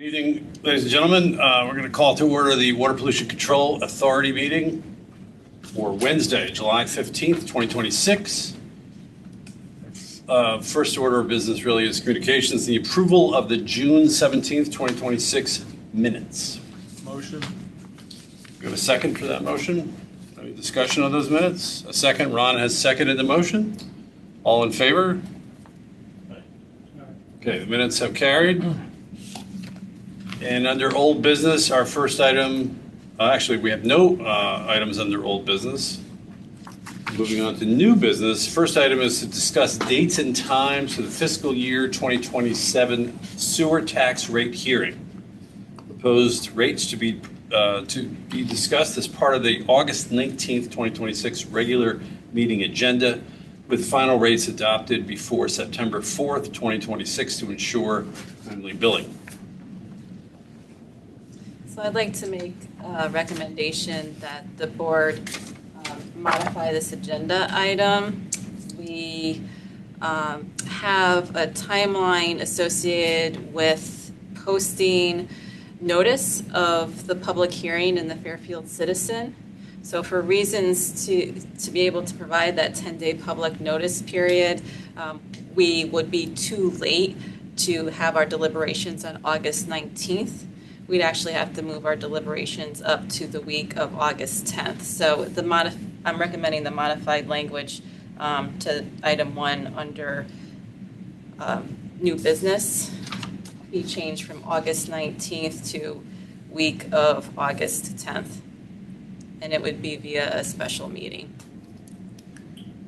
Good evening, ladies and gentlemen. We're going to call to order the Water Pollution Control Authority meeting for Wednesday, July 15th, 2026. First order of business really is communications, the approval of the June 17th, 2026 minutes. Motion. We have a second for that motion? Any discussion on those minutes? A second. Ron has seconded the motion. All in favor? Okay, the minutes have carried. And under old business, our first item, actually, we have no items under old business. Moving on to new business, first item is to discuss dates and times for the fiscal year 2027 sewer tax rate hearing. Proposed rates to be discussed as part of the August 19th, 2026 regular meeting agenda, with final rates adopted before September 4th, 2026 to ensure timely billing. So I'd like to make a recommendation that the board modify this agenda item. We have a timeline associated with posting notice of the public hearing in the Fairfield Citizen. So for reasons to be able to provide that 10-day public notice period, we would be too late to have our deliberations on August 19th. We'd actually have to move our deliberations up to the week of August 10th. So I'm recommending the modified language to item 1 under new business be changed from August 19th to week of August 10th. And it would be via a special meeting.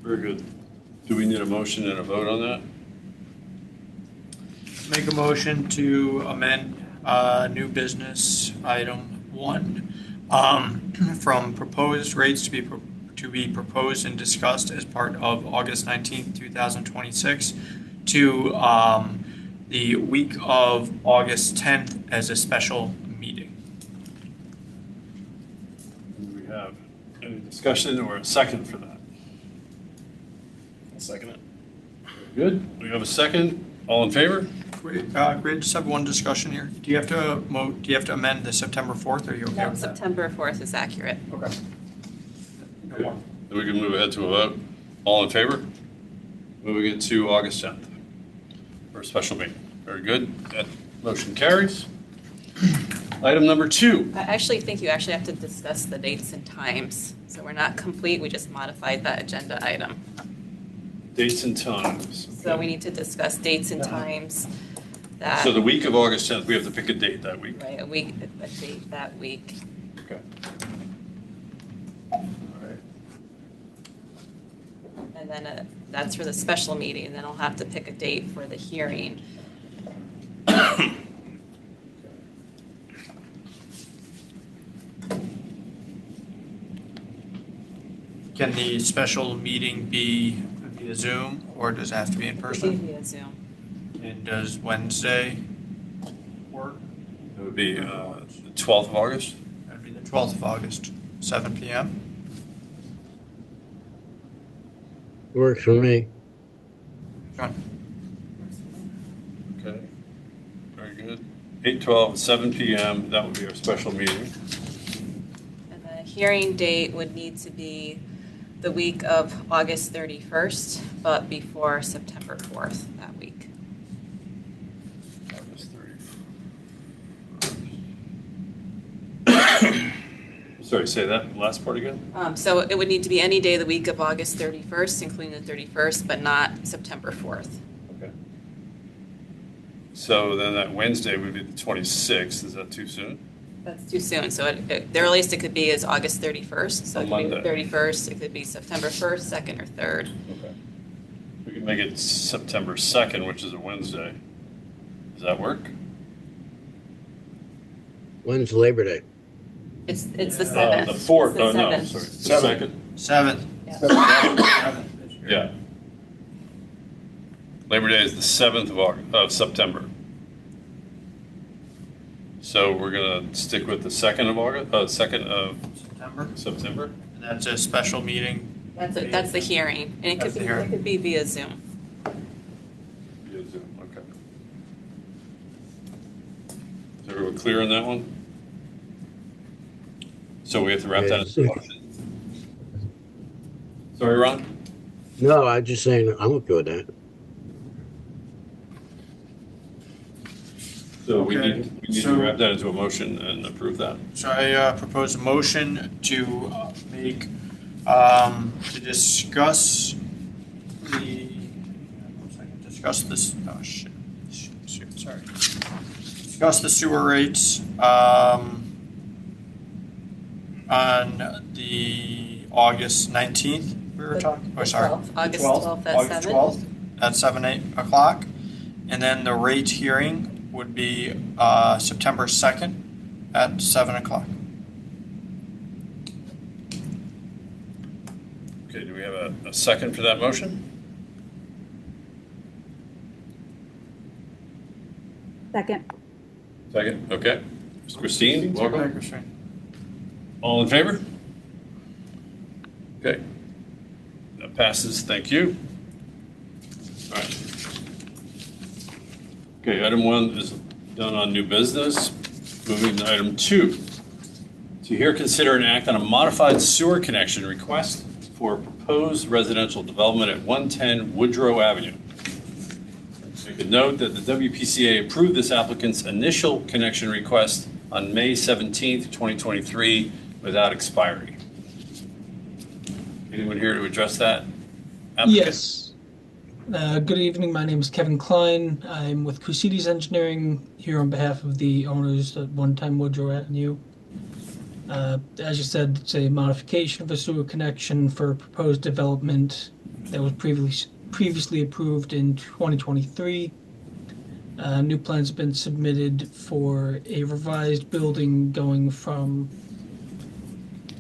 Very good. Do we need a motion and a vote on that? Make a motion to amend new business item 1 from proposed rates to be proposed and discussed as part of August 19th, 2026 to the week of August 10th as a special meeting. Do we have any discussion or a second for that? I'll second it. Very good. We have a second. All in favor? Great. Just have one discussion here. Do you have to amend the September 4th? Or are you okay No, with that? September 4th is accurate. Okay. Then we can move ahead to a vote. All in favor? Moving it to August 10th for a special meeting. Very good. That motion carries. Item number 2. I actually think you actually have to discuss the dates and times. So we're not complete, we just modified that agenda item. Dates and times. So we need to discuss dates and times that, So the week of August 10th, we have to pick a date that week. right, a date that week. Okay. All right. And then that's for the special meeting, and then I'll have to pick a date for the hearing. Can the special meeting be via Zoom, or does it have to be in person? Via Zoom. And does Wednesday work? It would be the 12th of August. That'd be the 12th of August, 7 p.m. Works for me. John? Okay. Very good. 8/12, 7 p.m. That would be our special meeting. And the hearing date would need to be the week of August 31st, but before September 4th that week. August 31st. Sorry, say that last part again? So it would need to be any day of the week of August 31st, including the 31st, but not September 4th. Okay. So then that Wednesday would be the 26th. Is that too soon? That's too soon. So the earliest it could be is August 31st. So On it could be the Monday. 31st, it could be September 1st, 2nd, or 3rd. Okay. We can make it September 2nd, which is a Wednesday. Does that work? When's Labor Day? It's the 7th. The 4th. It's the Oh, no, 7th. sorry. 2nd. 7th. Yeah. 7th. Yeah. Labor Day is the 7th of September. So we're gonna stick with the 2nd of August, 2nd of September. September? And that's a special meeting. That's the hearing, and That's the hearing. it could be via Zoom. Via Zoom, okay. Is everyone clear on that one? So we have to wrap that Yes. into a motion. Sorry, Ron? No, I'm just saying I'm okay with that. So we Okay, need to so- wrap that into a motion and approve that. So I propose a motion to make, to discuss discuss this, oh shit, sorry. Discuss the sewer rates, on the August 19th, we were talking, oh, sorry. 12th, August 12th, 12th at August 7. 12th at 7, 8 o'clock. And then the rate hearing would be September 2nd at 7 o'clock. Okay, do we have a second for that motion? Second. Second, okay. Christine, Okay, welcome. Christine. All in favor? Okay. That passes, thank you. All right. Okay, item 1 is done on new business. Moving to item 2. To hear, consider, and act on a modified sewer connection request for proposed residential development at 110 Woodrow Avenue. Make a note that the WPCA approved this applicant's initial connection request on May 17th, 2023, without expiry. Anyone here to address that? applicant? Yes. Good evening. My name is Kevin Klein. I'm with Cusides Engineering here on behalf of the owners at One Time Woodrow Avenue. As you said, it's a modification of a sewer connection for proposed development that was previously approved in 2023. New plans have been submitted for a revised building going from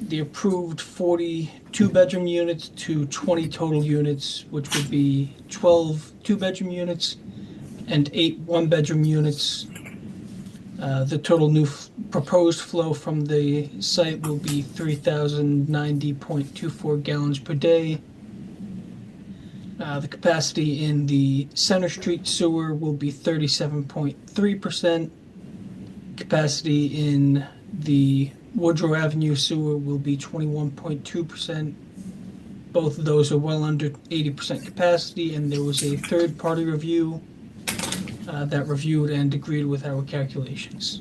the approved 42 bedroom units to 20 total units, which would be 12 2-bedroom units and 8 1-bedroom units. The total new proposed flow from the site will be 3,090.24 gallons per day. The capacity in the Center Street sewer will be 37.3%. Capacity in the Woodrow Avenue sewer will be 21.2%. Both of those are well under 80% capacity, and there was a third-party review that reviewed and agreed with our calculations.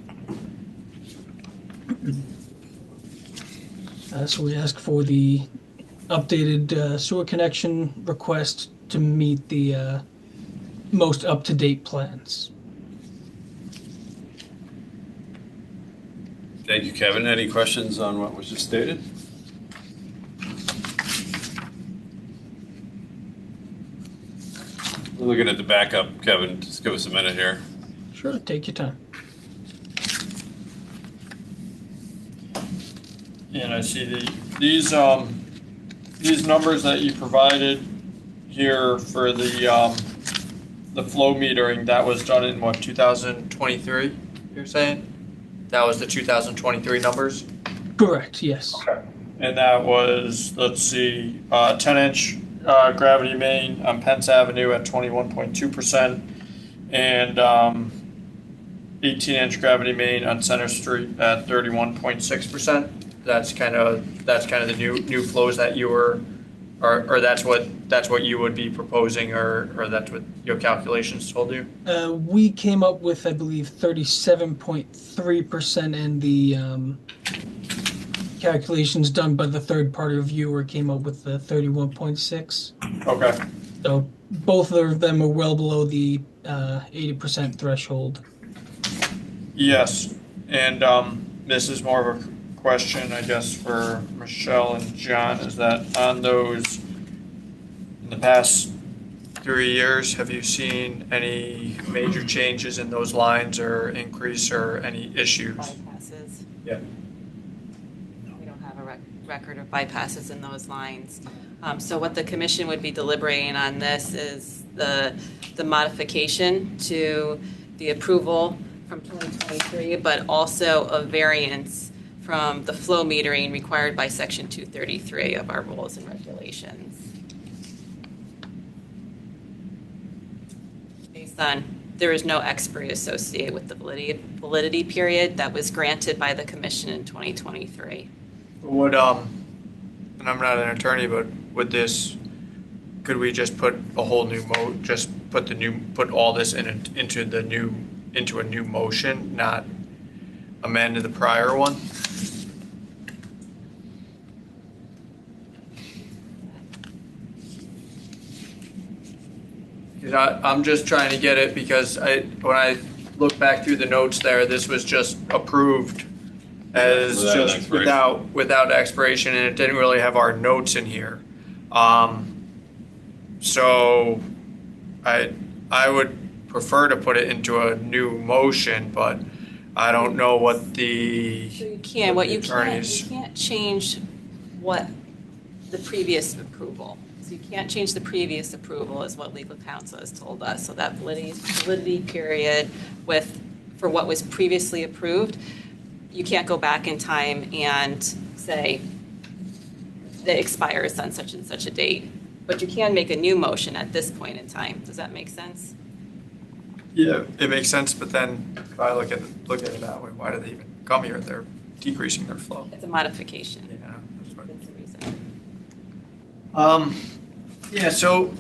So we ask for the updated sewer connection request to meet the most up-to-date plans. Thank you, Kevin. Any questions on what was just stated? We're looking at the backup, Kevin. Just give us a minute here. Sure, take your time. And I see these numbers that you provided here for the flow metering, that was done in what, 2023, you're saying? That was the 2023 numbers? Correct, yes. Okay. And that was, let's see, 10-inch gravity main on Pence Avenue at 21.2%, and 18-inch gravity main on Center Street at 31.6%. That's kind of the new flows that you were, or that's what you would be proposing, or that's what your calculations told you? We came up with, I believe, 37.3%, and the calculations done by the third-party reviewer came up with the 31.6. Okay. So both of them are well below the 80% threshold. Yes, and this is more of a question, I guess, for Michelle and John, is that on those, in the past 3 years, have you seen any major changes in those lines or increase or any issues? Bypasses. Yeah. We don't have a record of bypasses in those lines. So what the commission would be deliberating on this is the modification to the approval from 2023, but also a variance from the flow metering required by Section 233 of our rules and regulations. Based on there is no expiry associated with the validity period that was granted by the commission in 2023. Would, and I'm not an attorney, but would this, could we just put a whole new just put all this into a new motion, not amend the prior one? Because I'm just trying to get it, because when I look back through the notes there, this was just approved as Without an just expiration. without expiration, and it didn't really have our notes in here. So I would prefer to put it into a new motion, but I don't know what So the you can't, what you attorneys. can't change what the previous approval. So you can't change the previous approval is what legal counsel has told us. So that validity period for what was previously approved, you can't go back in time and say that expires on such and such a date. But you can make a new motion at this point in time. Does that make sense? Yeah, it makes sense, but then if I look at it that way, why do they even come here? They're decreasing their flow. It's a modification. Yeah, that's what. That's the reason. Yeah, so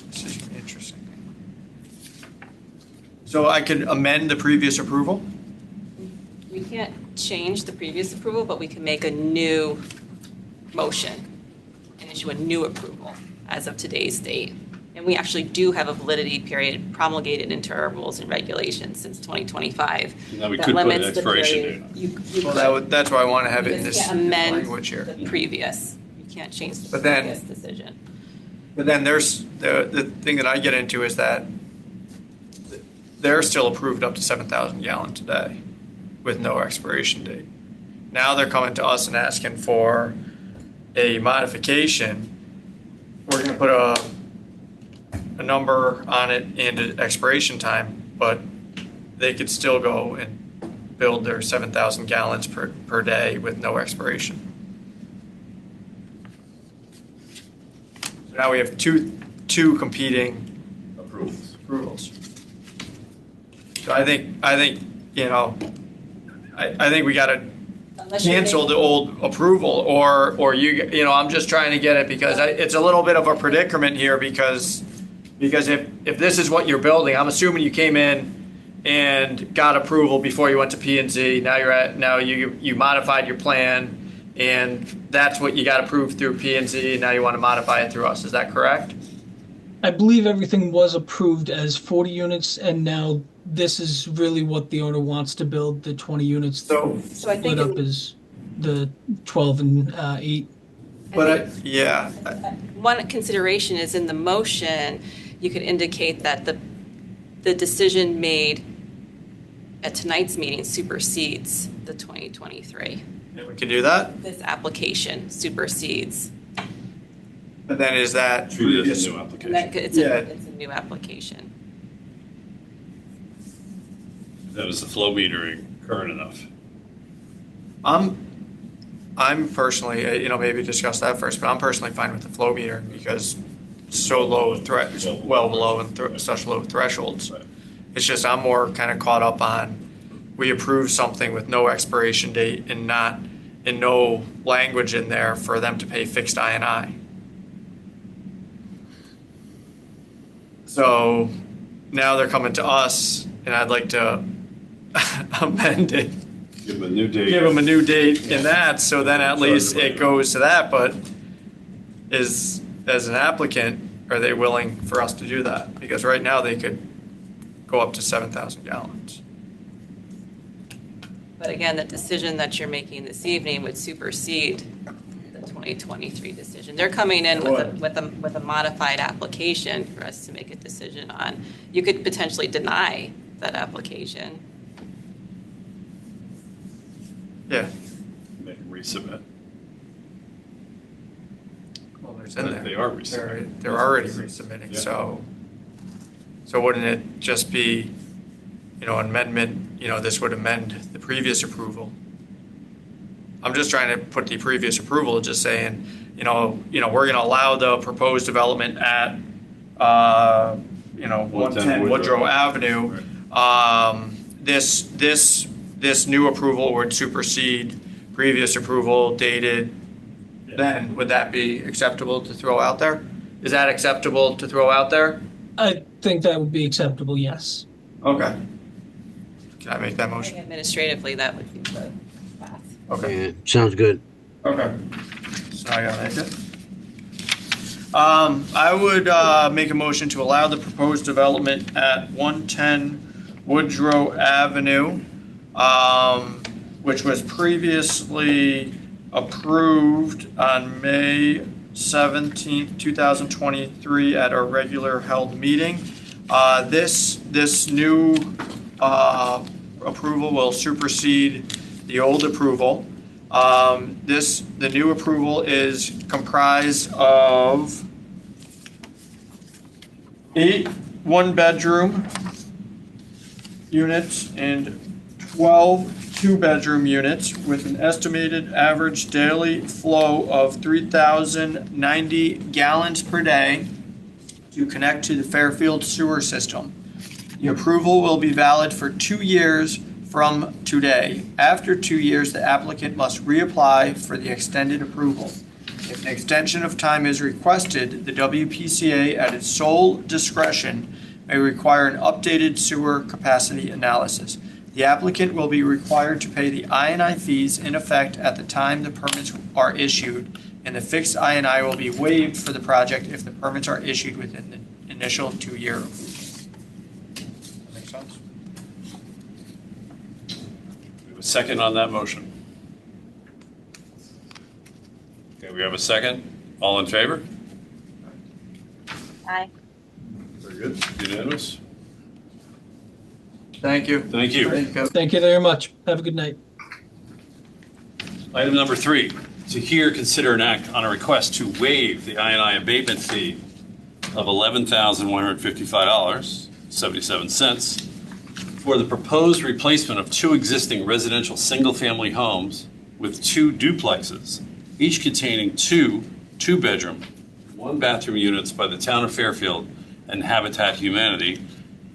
this is interesting. So I could amend the previous approval? We can't change the previous approval, but we can make a new motion and issue a new approval as of today's date. And we actually do have a validity period promulgated into our rules and regulations since 2025. Now we that could put an limits the expiration period. date You Well, could. that's why I want to have You it in just this can't amend language here. the previous. You can't change the But then- previous decision. But then there's, the thing that I get into is that they're still approved up to 7,000 gallons a day with no expiration date. Now they're coming to us and asking for a modification. We're going to put a number on it and an expiration time, but they could still go and build their 7,000 gallons per day with no expiration. So now we have two competing approvals. approvals. So I think you know, I think we got to Unless you cancel make- the old approval, or you know, I'm just trying to get it because it's a little bit of a predicament here because if this is what you're building, I'm assuming you came in and got approval before you went to P&Z. Now you modified your plan, and that's what you got approved through P&Z. And now you want to modify it through us. Is that correct? I believe everything was approved as 40 units, and now this is really what the owner wants to build, the 20 units So, So I think split up as the 12 and 8. but yeah, one consideration is in the motion, you could indicate that the decision made at tonight's meeting supersedes the 2023. we can do that. This application supersedes. But then is that Treat it as a new And application. that, it's Yeah. it's a new application. That was the flow metering current enough. I'm personally, you know, maybe discuss that first, but I'm personally fine with the flow meter because it's so low well below and such low thresholds. Right. It's just I'm more kind of caught up on we approve something with no expiration date and no language in there for them to pay fixed I&I. So now they're coming to us, and I'd like to amend it. Give them a new date. Give them a new date in that, so then at least it goes to that, but as an applicant, are they willing for us to do that? Because right now they could go up to 7,000 gallons. But again, the decision that you're making this evening would supersede the 2023 decision. They're coming in with a modified application for us to make a decision on. You could potentially deny that application. Yeah. Make them resubmit. Well, there's in there. They are resubmitting. They're already resubmitting, Yeah. so wouldn't it just be, you know, amendment, you know, this would amend the previous approval? I'm just trying to put the previous approval, just saying, you know, we're gonna allow the proposed development at, 110 Woodrow. Woodrow Avenue, this new approval would supersede previous approval dated then. Would that be acceptable to throw out there? Is that acceptable to throw out there? I think that would be acceptable, yes. Okay. Can I make that I think motion? administratively, that would be the path. Okay. Yeah, sounds good. Okay. So I gotta make it. I would make a motion to allow the proposed development at 110 Woodrow Avenue, which was previously approved on May 17th, 2023 at our regular held meeting. This new approval will supersede the old approval. The new approval is comprised of 8 one-bedroom units and 12 two-bedroom units with an estimated average daily flow of 3,090 gallons per day to connect to the Fairfield sewer system. The approval will be valid for 2 years from today. After 2 years, the applicant must reapply for the extended approval. If an extension of time is requested, the WPCA, at its sole discretion, may require an updated sewer capacity analysis. The applicant will be required to pay the I&I fees in effect at the time the permits are issued, and the fixed I&I will be waived for the project if the permits are issued within the initial 2-year approval. Make sense? We have a second on that motion. Okay, we have a second. All in favor? Aye. Very good. Unanimous? Thank you. Thank you. Thank you very much. Have a good night. Item number 3, to hear, consider, and act on a request to waive the I&I abatement fee of $11,155.77 for the proposed replacement of 2 existing residential single-family homes with 2 duplexes, each containing 2 two-bedroom, 1-bathroom units by the town of Fairfield and Habitat Humanity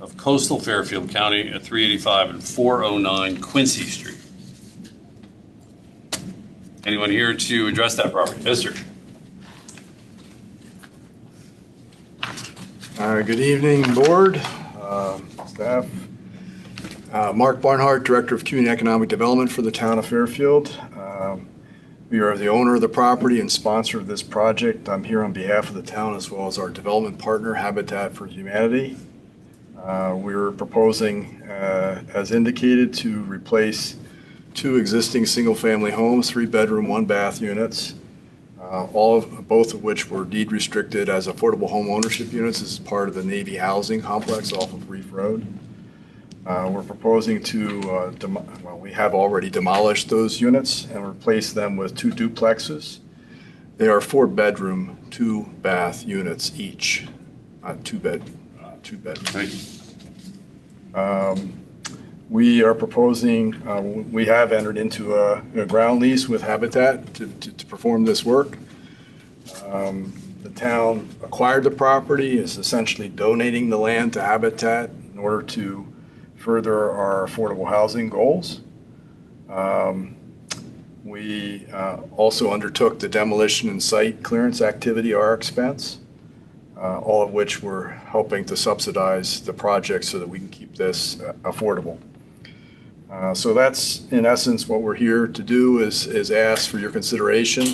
of coastal Fairfield County at 385 and 409 Quincy Street. Anyone here to address that property? Yes, sir. Good evening, board, staff. Mark Barnhart, Director of Community Economic Development for the town of Fairfield. We are the owner of the property and sponsor of this project. I'm here on behalf of the town as well as our development partner, Habitat for Humanity. We're proposing, as indicated, to replace 2 existing single-family homes, 3-bedroom, 1-bath units, both of which were deed restricted as affordable home ownership units as part of the Navy Housing Complex off of Reef Road. We're proposing to, we have already demolished those units and replaced them with 2 duplexes. They are 4-bedroom, 2-bath units each, not 2-bedroom. Thank you. We are proposing, we have entered into a ground lease with Habitat to perform this work. The town acquired the property, is essentially donating the land to Habitat in order to further our affordable housing goals. We also undertook the demolition and site clearance activity at our expense, all of which we're helping to subsidize the project so that we can keep this affordable. So that's in essence what we're here to do is ask for your consideration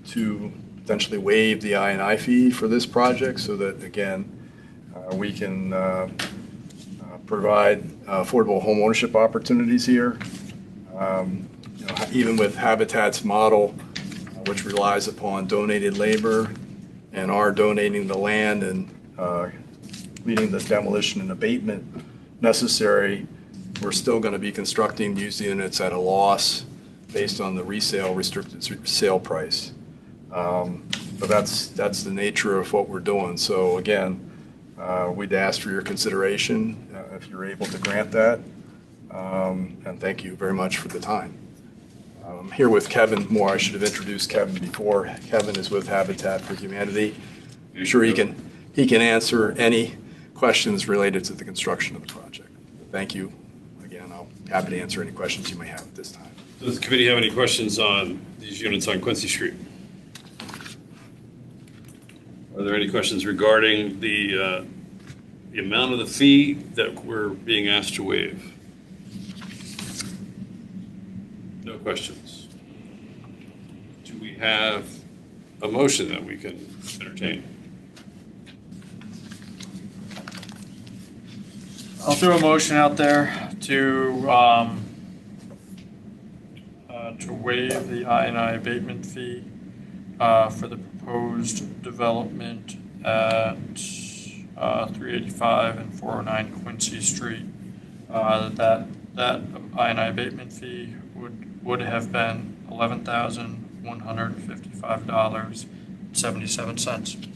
to potentially waive the I&I fee for this project so that again we can provide affordable home ownership opportunities here. Even with Habitat's model, which relies upon donated labor and are donating the land and leading the demolition and abatement necessary, we're still going to be constructing these units at a loss based on the restricted sale price. But that's the nature of what we're doing. So again, we'd ask for your consideration if you're able to grant that. And thank you very much for the time. I'm here with Kevin Moore. I should have introduced Kevin before. Kevin is with Habitat for Humanity. I'm sure he can he can answer any questions related to the construction of the project. Thank you. Again, I'll be happy to answer any questions you may have at this time. Does the committee have any questions on these units on Quincy Street? Are there any questions regarding the amount of the fee that we're being asked to waive? No questions. Do we have a motion that we can entertain? I'll throw a motion out there to waive the I&I abatement fee for the proposed development at 385 and 409 Quincy Street. That I&I abatement fee would have been $11,155.77.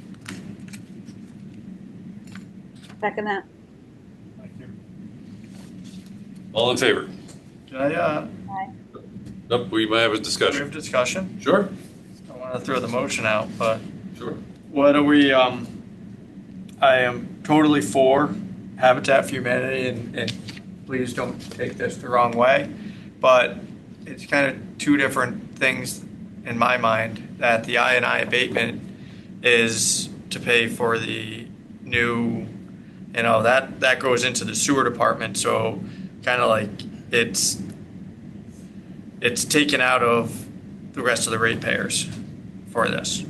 Second that. All in favor? Can I Aye. Nope, we might have a we have discussion. discussion? Sure, I want to throw the motion out, but sure. what do we, I am totally for Habitat for Humanity, and please don't take this the wrong way, but it's kind of two different things in my mind, that the I&I abatement is to pay for the new, that goes into the sewer department, so kind of like it's taken out of the rest of the ratepayers for this.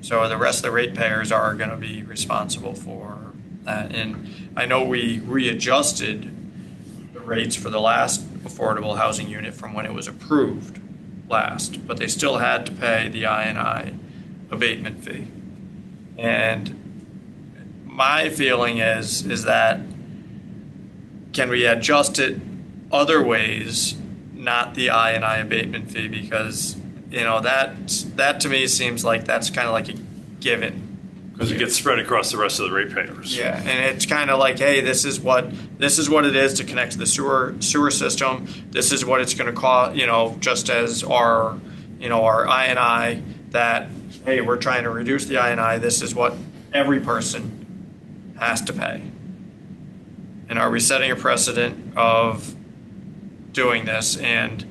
So the rest of the ratepayers are going to be responsible for that. And I know we readjusted the rates for the last affordable housing unit from when it was approved last, but they still had to pay the I&I abatement fee. And my feeling is that can we adjust it other ways, not the I&I abatement fee, because that to me seems like that's kind of like a given. Because it gets spread across the rest of the ratepayers. Yeah, and it's kind of like, hey, this is what it is to connect to the sewer system. This is what it's going to cost, just as our I&I, that, hey, we're trying to reduce the I&I. This is what every person has to pay. And are we setting a precedent of doing this? And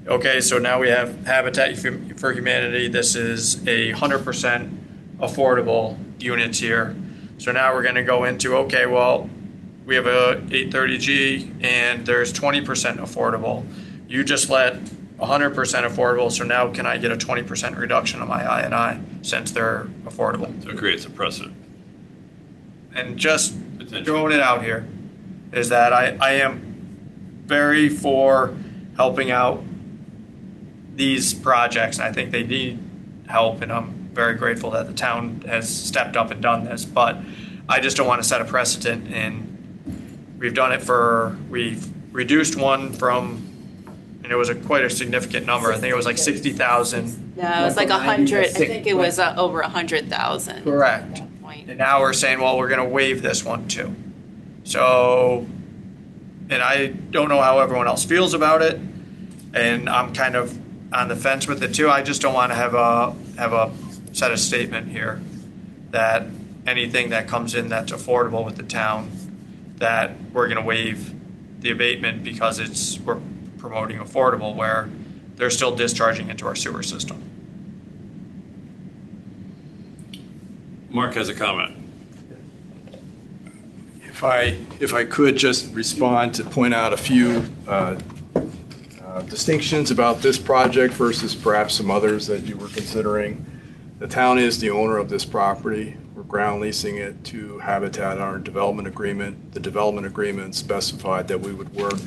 okay, so now we have Habitat for Humanity. This is 100% affordable units here. So now we're going to go into, okay, well, we have a 830G and there's 20% affordable. You just let 100% affordable, so now can I get a 20% reduction on my I&I since they're affordable? So it creates a precedent. And just throwing it out here is that I am very for helping out these projects, and I think they need help, and I'm very grateful that the town has stepped up and done this, but I just don't want to set a precedent, and we've reduced one from, and it was quite a significant number. I think it was like 60,000. Yeah, it was like 100, I think it was over 100,000. Correct. At that point. And now we're saying, well, we're going to waive this one too. So, and I don't know how everyone else feels about it, and I'm kind of on the fence with it too. I just don't want to have a set a statement here that anything that comes in that's affordable with the town, that we're going to waive the abatement because we're promoting affordable where they're still discharging into our sewer system. Mark has a comment. If I could just respond to point out a few distinctions about this project versus perhaps some others that you were considering. The town is the owner of this property. We're ground leasing it to Habitat on our development agreement. The development agreement specified that we would work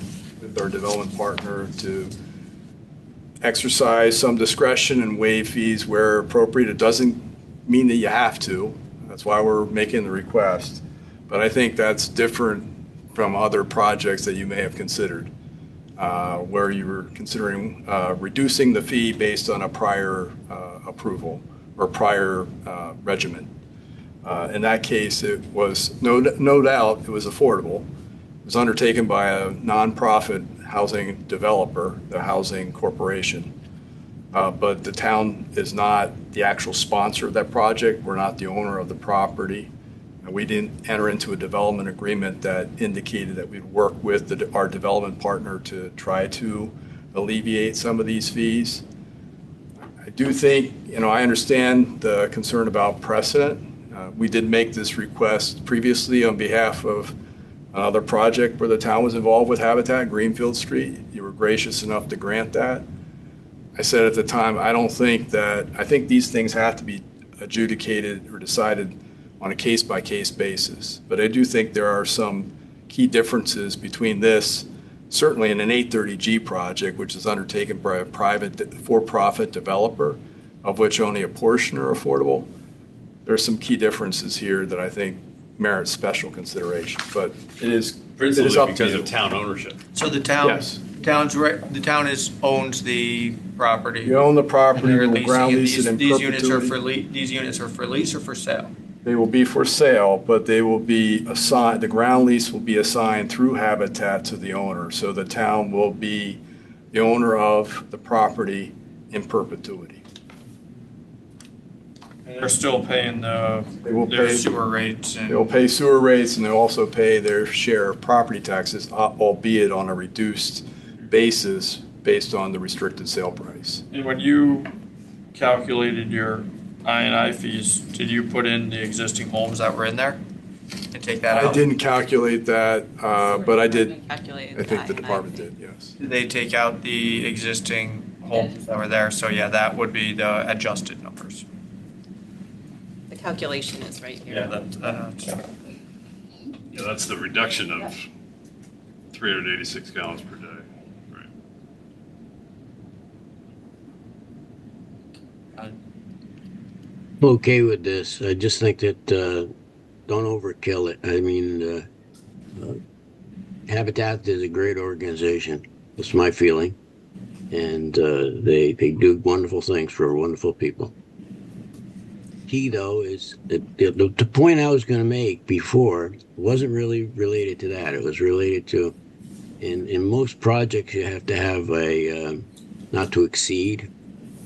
with our development partner to exercise some discretion and waive fees where appropriate. It doesn't mean that you have to. That's why we're making the request. But I think that's different from other projects that you may have considered, where you were considering reducing the fee based on a prior approval or prior regimen. In that case, it was no doubt it was affordable. It was undertaken by a nonprofit housing developer, the Housing Corporation. But the town is not the actual sponsor of that project. We're not the owner of the property. And we didn't enter into a development agreement that indicated that we'd work with our development partner to try to alleviate some of these fees. I do think, I understand the concern about precedent. We did make this request previously on behalf of another project where the town was involved with Habitat, Greenfield Street. You were gracious enough to grant that. I said at the time, I think these things have to be adjudicated or decided on a case-by-case basis. But I do think there are some key differences between this, certainly in an 830G project, which is undertaken by a private for-profit developer, of which only a portion are affordable. There's some key differences here that I think merit special consideration, but it is Principally up to because you. of town ownership. So the town, Yes. the town owns the property. You own the And property, they're we'll leasing ground it. lease it in These units are perpetuity. these units are for lease or for sale? They will be for sale, but they will be assigned, the ground lease will be assigned through Habitat to the owner. So the town will be the owner of the property in perpetuity. And they're still paying They will their pay- sewer rates and. They'll pay sewer rates and they'll also pay their share of property taxes, albeit on a reduced basis based on the restricted sale price. And when you calculated your I&I fees, did you put in the existing homes that were in there and take that out? I didn't calculate that, but I did, Calculated I think the I&I department fee. did, yes. Did they take out the existing homes that were there? So yeah, that would be the adjusted numbers. The calculation is right here. Yeah, that's Yeah, that's the reduction of 386 gallons per day. Right. I'm okay with this. I just think that don't overkill it. I mean, Habitat is a great organization. That's my feeling, and they do wonderful things for wonderful people. Key though is that the point I was going to make before wasn't really related to that. It was related to in most projects you have to have a not to exceed.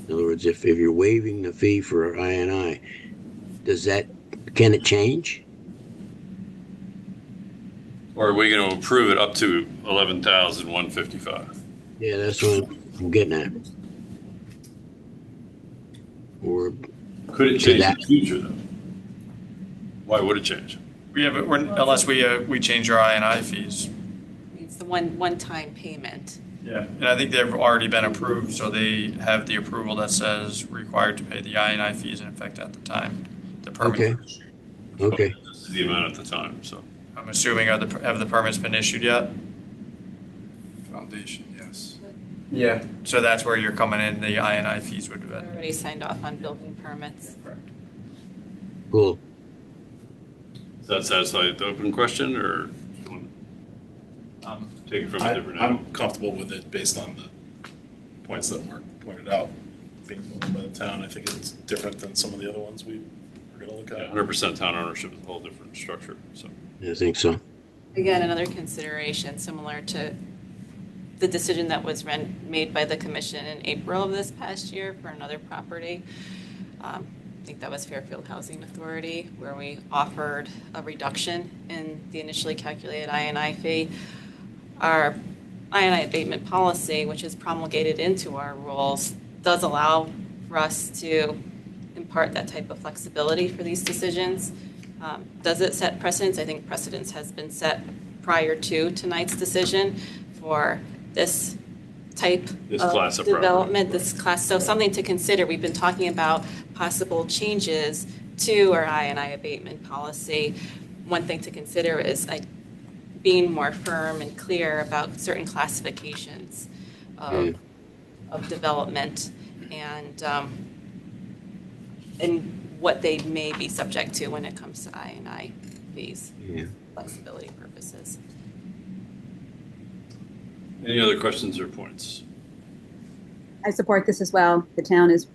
In other words, if you're waiving the fee for I&I, can it change? Or are we going to approve it up to 11,155? Yeah, that's what I'm getting at. Or Could it To change in that. the future though? Why would it change? we have unless we change our I&I fees. It's the one-time payment. Yeah, and I think they've already been approved, so they have the approval that says required to pay the I&I fees in effect at the time. The permit. Okay. Okay. This is the amount at the time, so. I'm assuming have the permits been issued yet? Foundation, yes. Yeah. So that's where you're coming in. The I&I fees would have We're been. already signed off on building permits. Cool. Does that satisfy the open question or do you want to take it from a different angle? I'm comfortable with it based on the points that Mark pointed out. Being owned by the town, I think it's different than some of the other ones we were gonna look Yeah, at. 100% town ownership is a whole different structure, so. I think so. Again, another consideration similar to the decision that was made by the commission in April of this past year for another property. I think that was Fairfield Housing Authority, where we offered a reduction in the initially calculated I&I fee. Our I&I abatement policy, which is promulgated into our rules, does allow for us to impart that type of flexibility for these decisions. Does it set precedents? I think precedence has been set prior to tonight's decision for this type This class of property. development, this class. So something to consider. We've been talking about possible changes to our I&I abatement policy. One thing to consider is being more firm and clear about certain classifications of development and what they may be subject to when it comes to I&I fees, Yeah. flexibility purposes. Any other questions or points? I support this as well. The town is,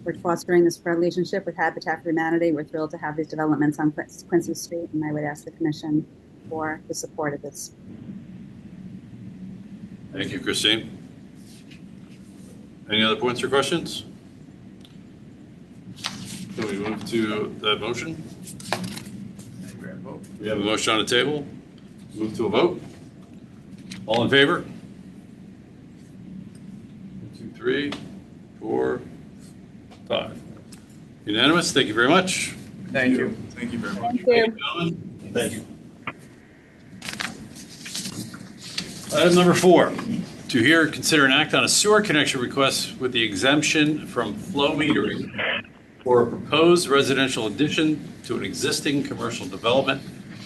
we're fostering this relationship with Habitat for Humanity. We're thrilled to have these developments on Quincy Street, and I would ask the commission for the support of this. Thank you, Christine. Any other points or questions? Can we move to that motion? We have a motion on the table. Move to a vote. All in favor? 1, 2, 3, 4, 5. Unanimous. Thank you very much. Thank you. Thank you very much. Thank you. Gentlemen. Thank you. Item number 4, to hear, consider and act on a sewer connection request with the exemption from flow metering for a proposed residential addition to an existing commercial development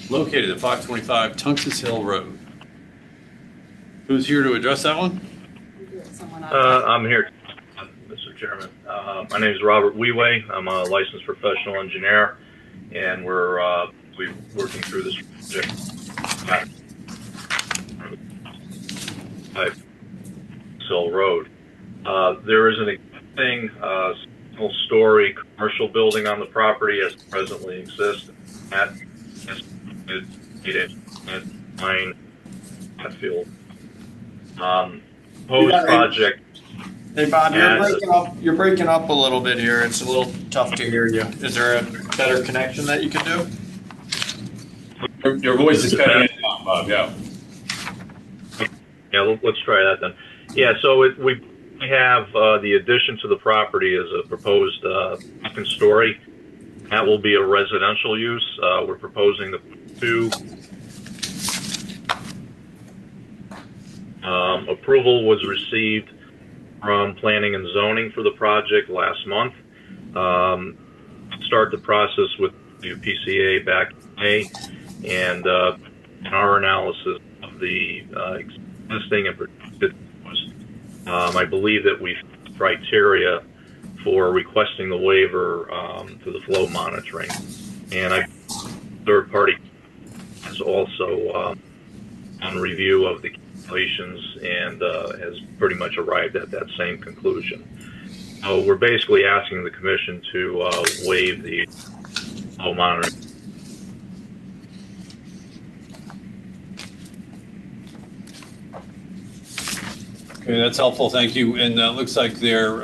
located at 525 Tungus Hill Road. Who's here to address that one? Someone on- I'm here, Mr. Chairman. My name is Robert Weway. I'm a licensed professional engineer, and we're working through this project. Hill Road. There is an existing single-story commercial building on the property as it presently exists. At 9 Hatfield. Proposed project. Hey, Bob, Yeah. you're breaking up a little bit here. It's a little tough to hear you. Is there a better connection that you can do? Your voice is cutting in and out, Bob, yeah. Yeah, let's try that then. Yeah, so we have the addition to the property is a proposed second story. That will be a residential use. We're proposing the 2. Approval was received from Planning and Zoning for the project last month. Start the process with the PCA back in May, and our analysis of the existing and predicted I believe that we've criteria for requesting the waiver for the flow monitoring, and third party is also on review of the calculations and has pretty much arrived at that same conclusion. So we're basically asking the commission to waive the flow monitoring. Okay, that's helpful, thank you. And it looks like their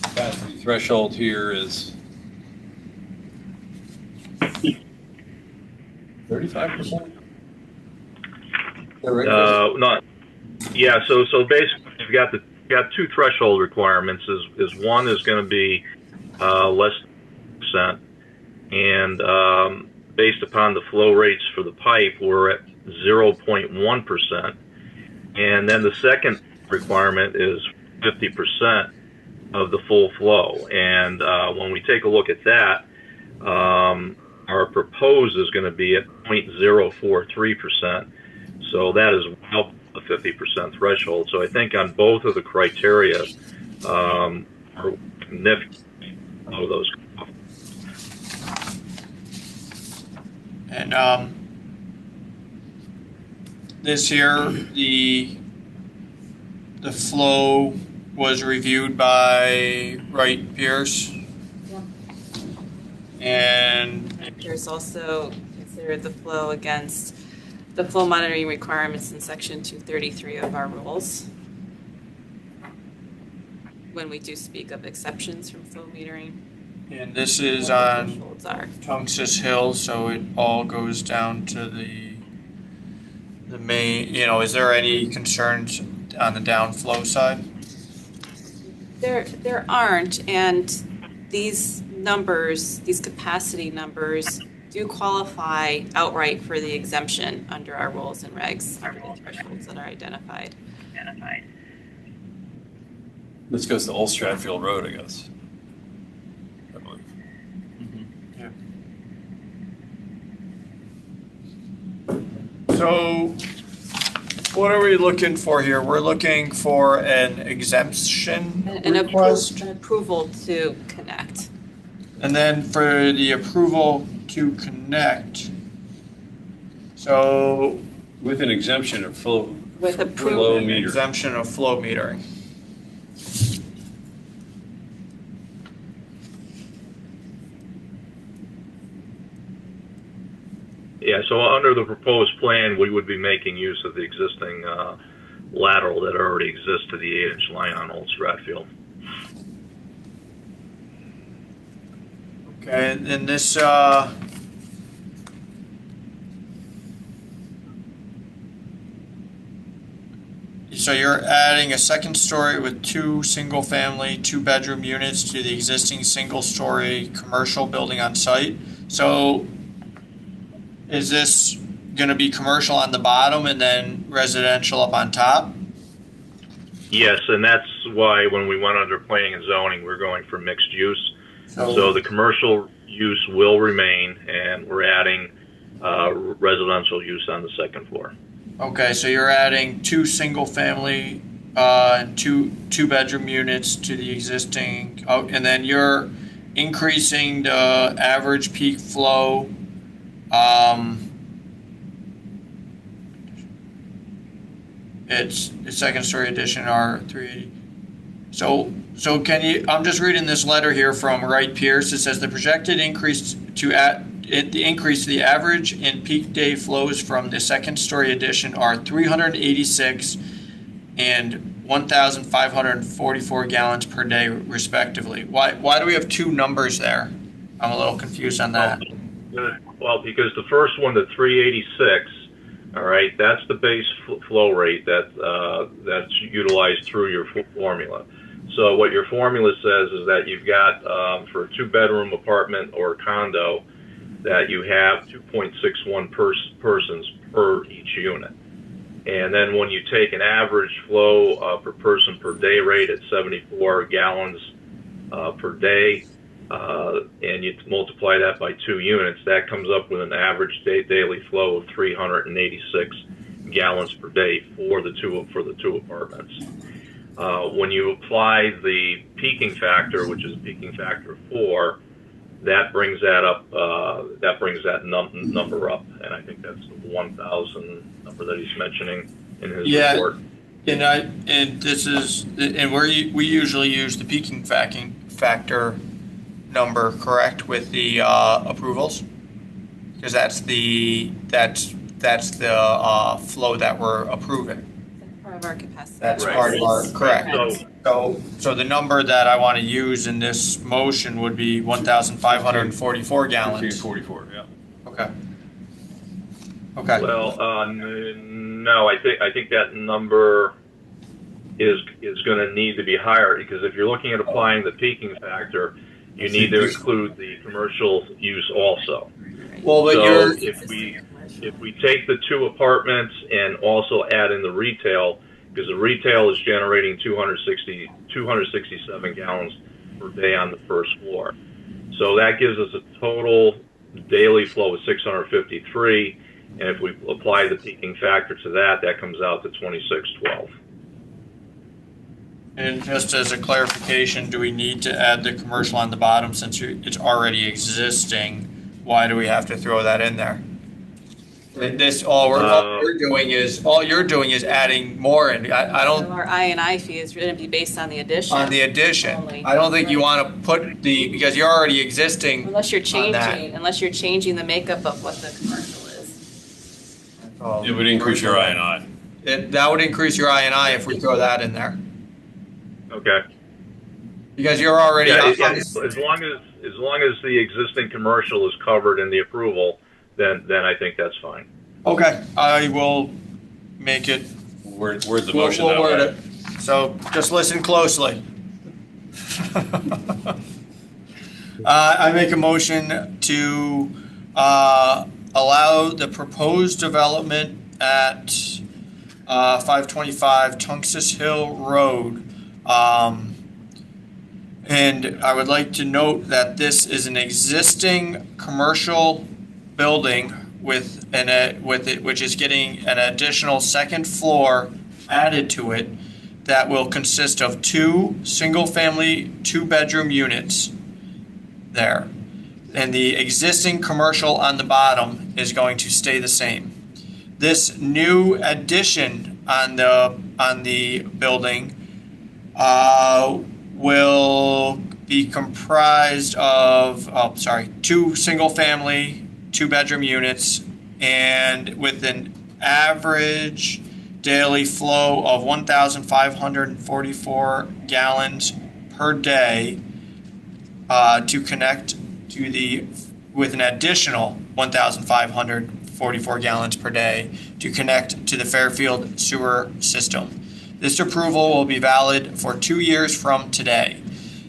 capacity threshold here is 35%? Not, yeah. So basically, you've got 2 threshold requirements. Is one is going to be less than 1%, and based upon the flow rates for the pipe, we're at 0.1%, and then the second requirement is 50% of the full flow. And when we take a look at that, our proposed is going to be at 0.043%. So that is well the 50% threshold. So I think on both of the criteria are significant of those. And this year, the flow was reviewed by Wright Pierce. Yeah. And There's also considered the flow against the flow monitoring requirements in section 233 of our rules, when we do speak of exceptions from flow metering. and this is what the on thresholds are. Tungus Hill, so it all goes down to the main, is there any concerns on the downflow side? There aren't, and these numbers, these capacity numbers, do qualify outright for the exemption under our rules and regs, under the thresholds that are identified. This goes to Old Stratfield Road, I guess. I believe. So, what are we looking for here? We're looking for an exemption request, An approval to connect. and then for the approval to connect. So, With an exemption of flow. With flow approval. meter. exemption of flow metering. Yeah, so under the proposed plan, we would be making use of the existing lateral that already exists to the 8-inch line on Old Stratfield. Okay, and this, so you're adding a second story with 2 single-family, 2-bedroom units to the existing single-story commercial building on site. So is this going to be commercial on the bottom and then residential up on top? Yes, and that's why when we went under planning and zoning, we're going for mixed use. So the commercial use will remain, and we're adding residential use on the second floor. Okay, so you're adding 2 single-family and 2-bedroom units to the existing, and then you're increasing the average peak flow. It's the second-story addition are 380. So can you? I'm just reading this letter here from Wright Pierce. It says the projected increase to the average and peak day flows from the second-story addition are 386 and 1,544 gallons per day, respectively. Why do we have 2 numbers there? I'm a little confused on that. Well, because the first one, the 386, all right, that's the base flow rate that's utilized through your formula. So what your formula says is that you've got for a 2-bedroom apartment or condo that you have 2.61 persons per each unit. And then when you take an average flow per person per day rate at 74 gallons per day, and you multiply that by 2 units, that comes up with an average daily flow of 386 gallons per day for the two apartments. When you apply the peaking factor, which is peaking factor 4, that brings that up. That brings that number up, and I think that's the 1,000 number that he's mentioning in his report. We usually use the peaking factor number, correct, with the approvals, because that's the flow that we're approving. Part of our capacity. That's Right. part of our, correct. So, So the number that I want to use in this motion would be 1,544 gallons. 1544, yeah. Okay. Okay. well, no, I think that number is going to need to be higher, because if you're looking at applying the peaking factor, you need to include the commercial use also. Well, but So if we take the 2 apartments and also add in the retail, because the retail is generating 267 gallons per day on the first floor. So that gives us a total daily flow of 653. And if we apply the peaking factor to that, that comes out to 2612. And just as a clarification, do we need to add the commercial on the bottom since it's already existing? Why do we have to throw that in there? All you're doing is adding more, and I So don't our I&I fee is going to be based on the addition. on the addition. Only. I don't think you want to put because you're already existing. Unless you're on that. changing the makeup of what the commercial is. It would increase your I&I. That would increase your I&I if we throw that in there, Okay. because you're already. As long as the existing commercial is covered in the approval, then I think that's fine. Okay, I will make it. Word the We'll motion that word way. it. So just listen closely. I make a motion to allow the proposed development at 525 Tungus Hill Road. And I would like to note that this is an existing commercial building which is getting an additional second floor added to it that will consist of 2 single-family, 2-bedroom units there. And the existing commercial on the bottom is going to stay the same. This new addition on the building will be comprised of 2 single-family, 2-bedroom units, and with an average daily flow of 1,544 gallons per day to connect with an additional 1,544 gallons per day to connect to the Fairfield sewer system. This approval will be valid for 2 years from today.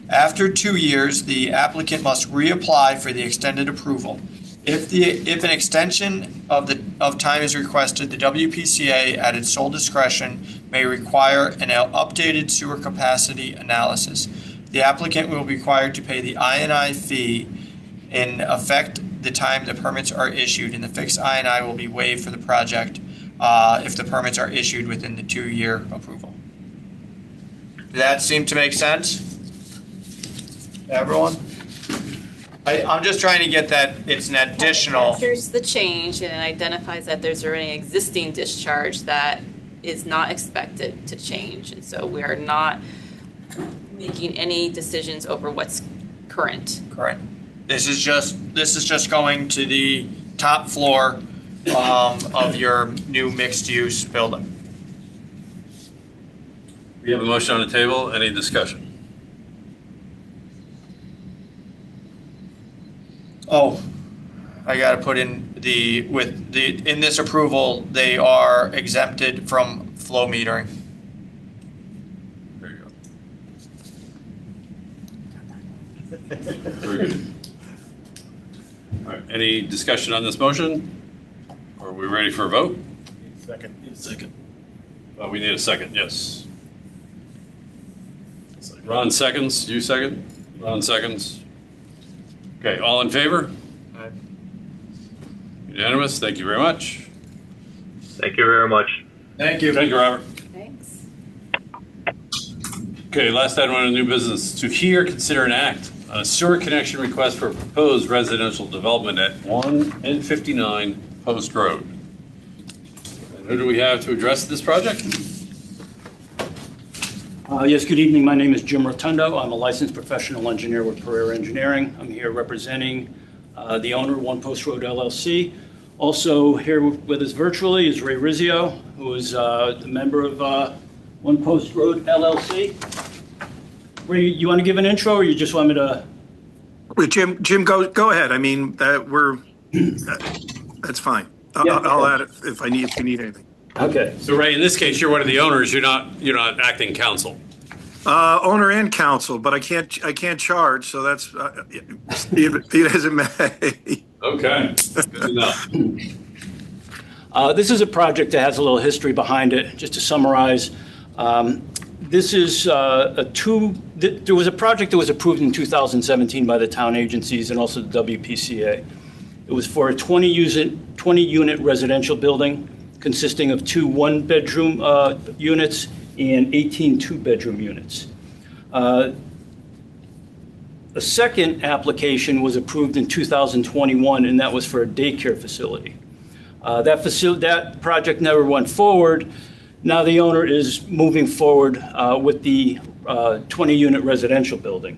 After 2 years, the applicant must reapply for the extended approval. If an extension of time is requested, the WPCA, at its sole discretion, may require an updated sewer capacity analysis. The applicant will be required to pay the I&I fee in effect the time the permits are issued, and the fixed I&I will be waived for the project if the permits are issued within the 2-year approval. Does that seem to make sense? Everyone? I'm just trying to get that it's an additional. Captures the change and it identifies that there's already an existing discharge that is not expected to change. And so we are not making any decisions over what's current. Correct. This is just going to the top floor of your new mixed-use building. We have a motion on the table. Any discussion? Oh, I gotta put in in this approval, they are exempted from flow metering. There you go. Very good. All right, any discussion on this motion? Are we ready for a vote? Second. We need a second, yes. Ron seconds, you second? Ron seconds. Okay, all in favor? Aye. Unanimous, thank you very much. Thank you very much. Thank you. Thank you, Robert. Thanks. Okay, last item on the new business, to hear, consider, and act on a sewer connection request for proposed residential development at 1 and 59 Post Road. And who do we have to address this project? Yes, good evening. My name is Jim Rotundo. I'm a licensed professional engineer with Pereira Engineering. I'm here representing the owner, One Post Road LLC. Also here with us virtually is Ray Rizzio, who is a member of One Post Road LLC. Ray, you want to give an intro, or you just want me to? Wait, Jim, go ahead. I mean, that's fine. I'll add it if you need anything. Okay. So Ray, in this case, you're one of the owners, you're not acting counsel. Owner and counsel, but I can't charge, so that's be it as it may. Okay, good enough. This is a project that has a little history behind it. Just to summarize, this is there was a project that was approved in 2017 by the town agencies and also the WPCA. It was for a 20-unit residential building consisting of 2 one-bedroom units and 18 two-bedroom units. A second application was approved in 2021, and that was for a daycare facility. That project never went forward. Now the owner is moving forward with the 20-unit residential building.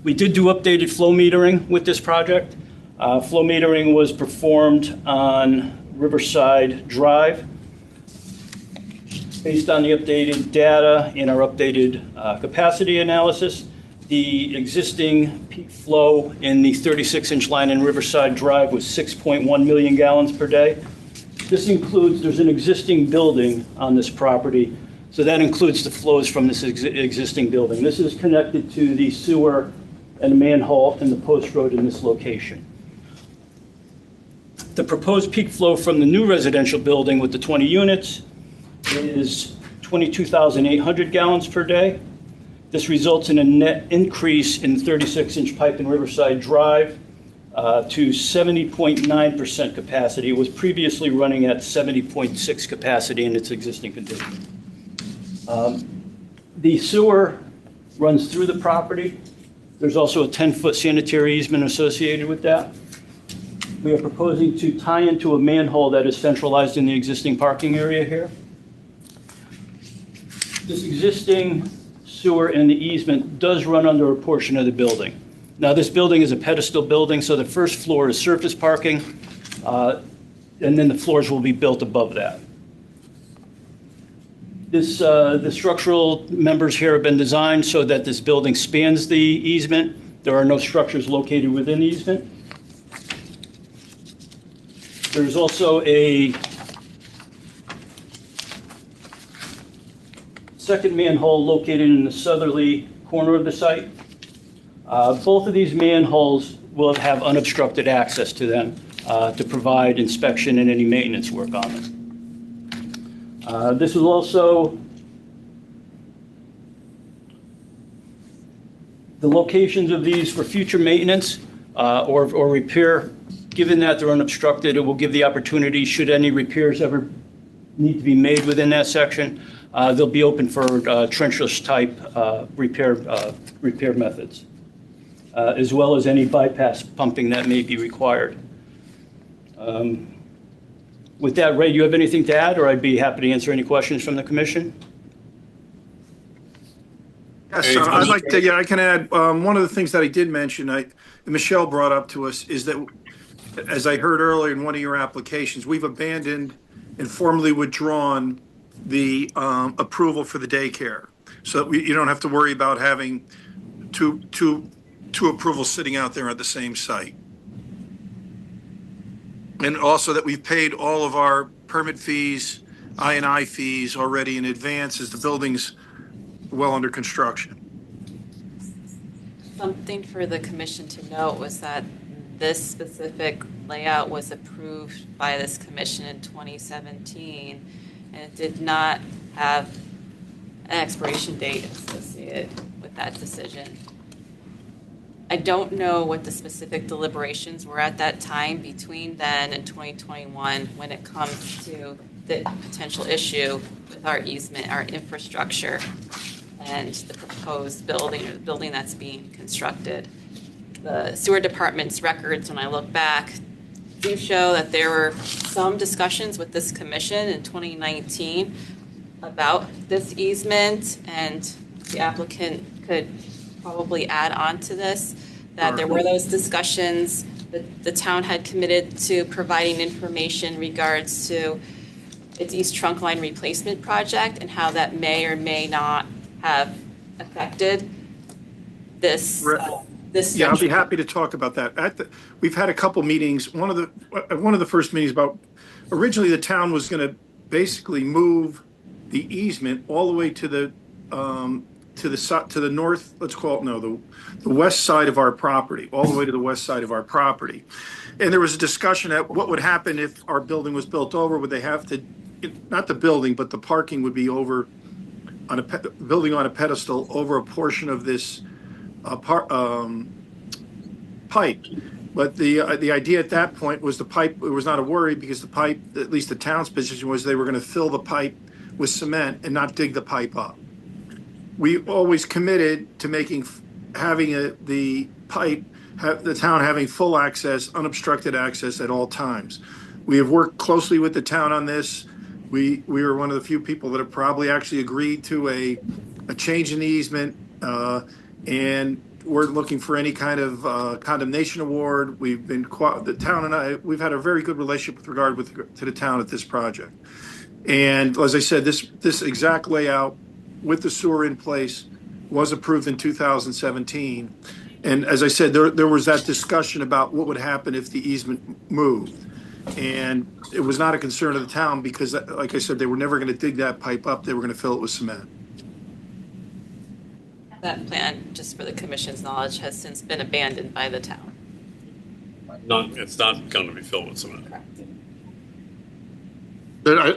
We did do updated flow metering with this project. Flow metering was performed on Riverside Drive. Based on the updated data in our updated capacity analysis, the existing peak flow in the 36-inch line in Riverside Drive was 6.1 million gallons per day. This includes, there's an existing building on this property, so that includes the flows from this existing building. This is connected to the sewer and manhole in the post road in this location. The proposed peak flow from the new residential building with the 20 units is 22,800 gallons per day. This results in a net increase in 36-inch pipe in Riverside Drive to 70.9% capacity. It was previously running at 70.6 capacity in its existing condition. The sewer runs through the property. There's also a 10-foot sanitary easement associated with that. We are proposing to tie into a manhole that is centralized in the existing parking area here. This existing sewer and the easement does run under a portion of the building. Now, this building is a pedestal building, so the first floor is surface parking, and then the floors will be built above that. The structural members here have been designed so that this building spans the easement. There are no structures located within the easement. There's also a second manhole located in the southerly corner of the site. Both of these manholes will have unobstructed access to them to provide inspection and any maintenance work on them. This will also, the locations of these for future maintenance or repair, given that they're unobstructed, it will give the opportunity, should any repairs ever need to be made within that section, they'll be open for trenchless type repair methods, as well as any bypass pumping that may be required. With that, Ray, do you have anything to add, or I'd be happy to answer any questions from the commission? Yes, I'd like to, yeah, I can add, one of the things that I did mention, Michelle brought up to us, is that, as I heard earlier in one of your applications, we've abandoned and formally withdrawn the approval for the daycare. So that you don't have to worry about having two approvals sitting out there at the same site. And also that we've paid all of our permit fees, I&I fees already in advance as the building's well under construction. Something for the commission to note was that this specific layout was approved by this commission in 2017, and it did not have an expiration date associated with that decision. I don't know what the specific deliberations were at that time between then and 2021 when it comes to the potential issue with our easement, our infrastructure, and the proposed building or the building that's being constructed. The sewer department's records, when I look back, do show that there were some discussions with this commission in 2019 about this easement, and the applicant could probably add on to this, that there were those discussions, that the town had committed to providing information in regards to its East Trunk Line replacement project and how that may or may not have affected this. This yeah, I'll be happy to talk about that. We've had a couple meetings. One of the first meetings about, originally the town was going to basically move the easement all the way to the north. Let's call it the west side of our property, all the way to the west side of our property. And there was a discussion at what would happen if our building was built over. Would they have to, not the building, but the parking would be over on a building on a pedestal over a portion of this pipe. But the idea at that point was the pipe, it was not a worry because the pipe, at least the town's position was they were going to fill the pipe with cement and not dig the pipe up. We always committed to having the town having full access, unobstructed access at all times. We have worked closely with the town on this. We were one of the few people that have probably actually agreed to a change in the easement, and we're looking for any kind of condemnation award. The town and I, we've had a very good relationship with regard to the town at this project. And as I said, this exact layout with the sewer in place was approved in 2017. And as I said, there was that discussion about what would happen if the easement moved. And it was not a concern of the town because, like I said, they were never going to dig that pipe up. They were going to fill it with cement. That plan, just for the commission's knowledge, has since been abandoned by the town. It's not going to be filled with cement. Correct.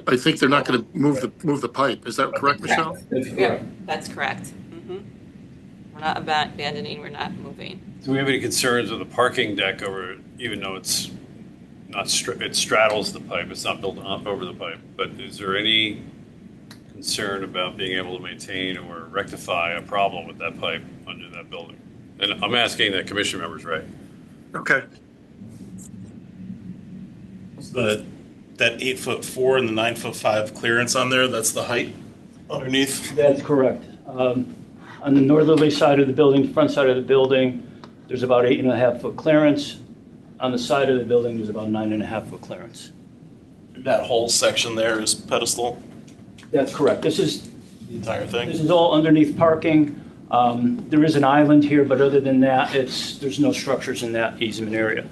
I think they're not going to move the pipe. Is that correct, Michelle? Yeah, that's correct. We're not abandoning, we're not moving. Do we have any concerns with the parking deck over, even though it's not, it straddles the pipe, it's not built up over the pipe, but is there any concern about being able to maintain or rectify a problem with that pipe under that building? And I'm asking the commission members, right? Okay. That 8'4" and the 9'5" clearance on there, that's the height underneath? That's correct. On the northerly side of the building, front side of the building, there's about 8.5 foot clearance. On the side of the building, there's about 9.5 foot clearance. That whole section there is pedestal? That's correct. This is The entire thing? This is all underneath parking. There is an island here, but other than that, there's no structures in that easement area.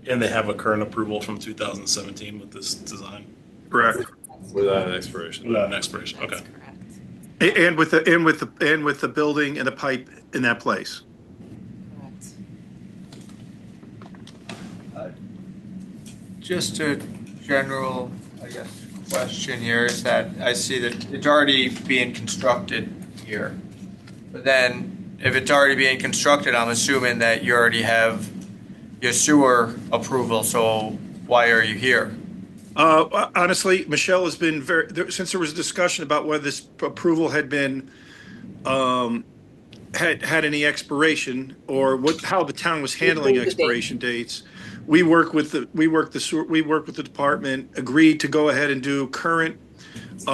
And they have a current approval from 2017 with this design? Correct. Without an expiration. Without an expiration, okay. That's correct. And with the building and the pipe in that place. Correct. Just a general, I guess, question here is that I see that it's already being constructed here. But then, if it's already being constructed, I'm assuming that you already have your sewer approval, so why are you here? Honestly, Michelle has been since there was a discussion about whether this approval had been, had any expiration or how the town was handling expiration dates. We work with the department, agreed to go ahead and do current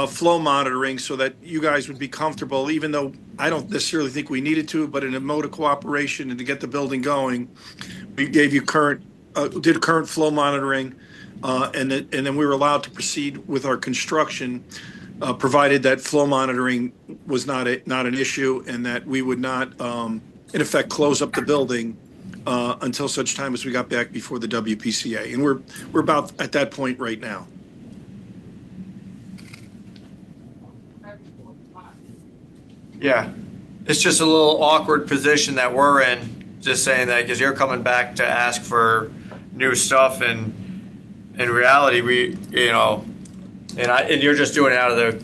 flow monitoring so that you guys would be comfortable, even though I don't necessarily think we needed to, but in a mode of cooperation and to get the building going, we gave you did current flow monitoring, and then we were allowed to proceed with our construction, provided that flow monitoring was not an issue and that we would not, in effect, close up the building until such time as we got back before the WPCA. And we're about at that point right now. Yeah, it's just a little awkward position that we're in, just saying that because you're coming back to ask for new stuff, and in reality, and you're just doing it out of the,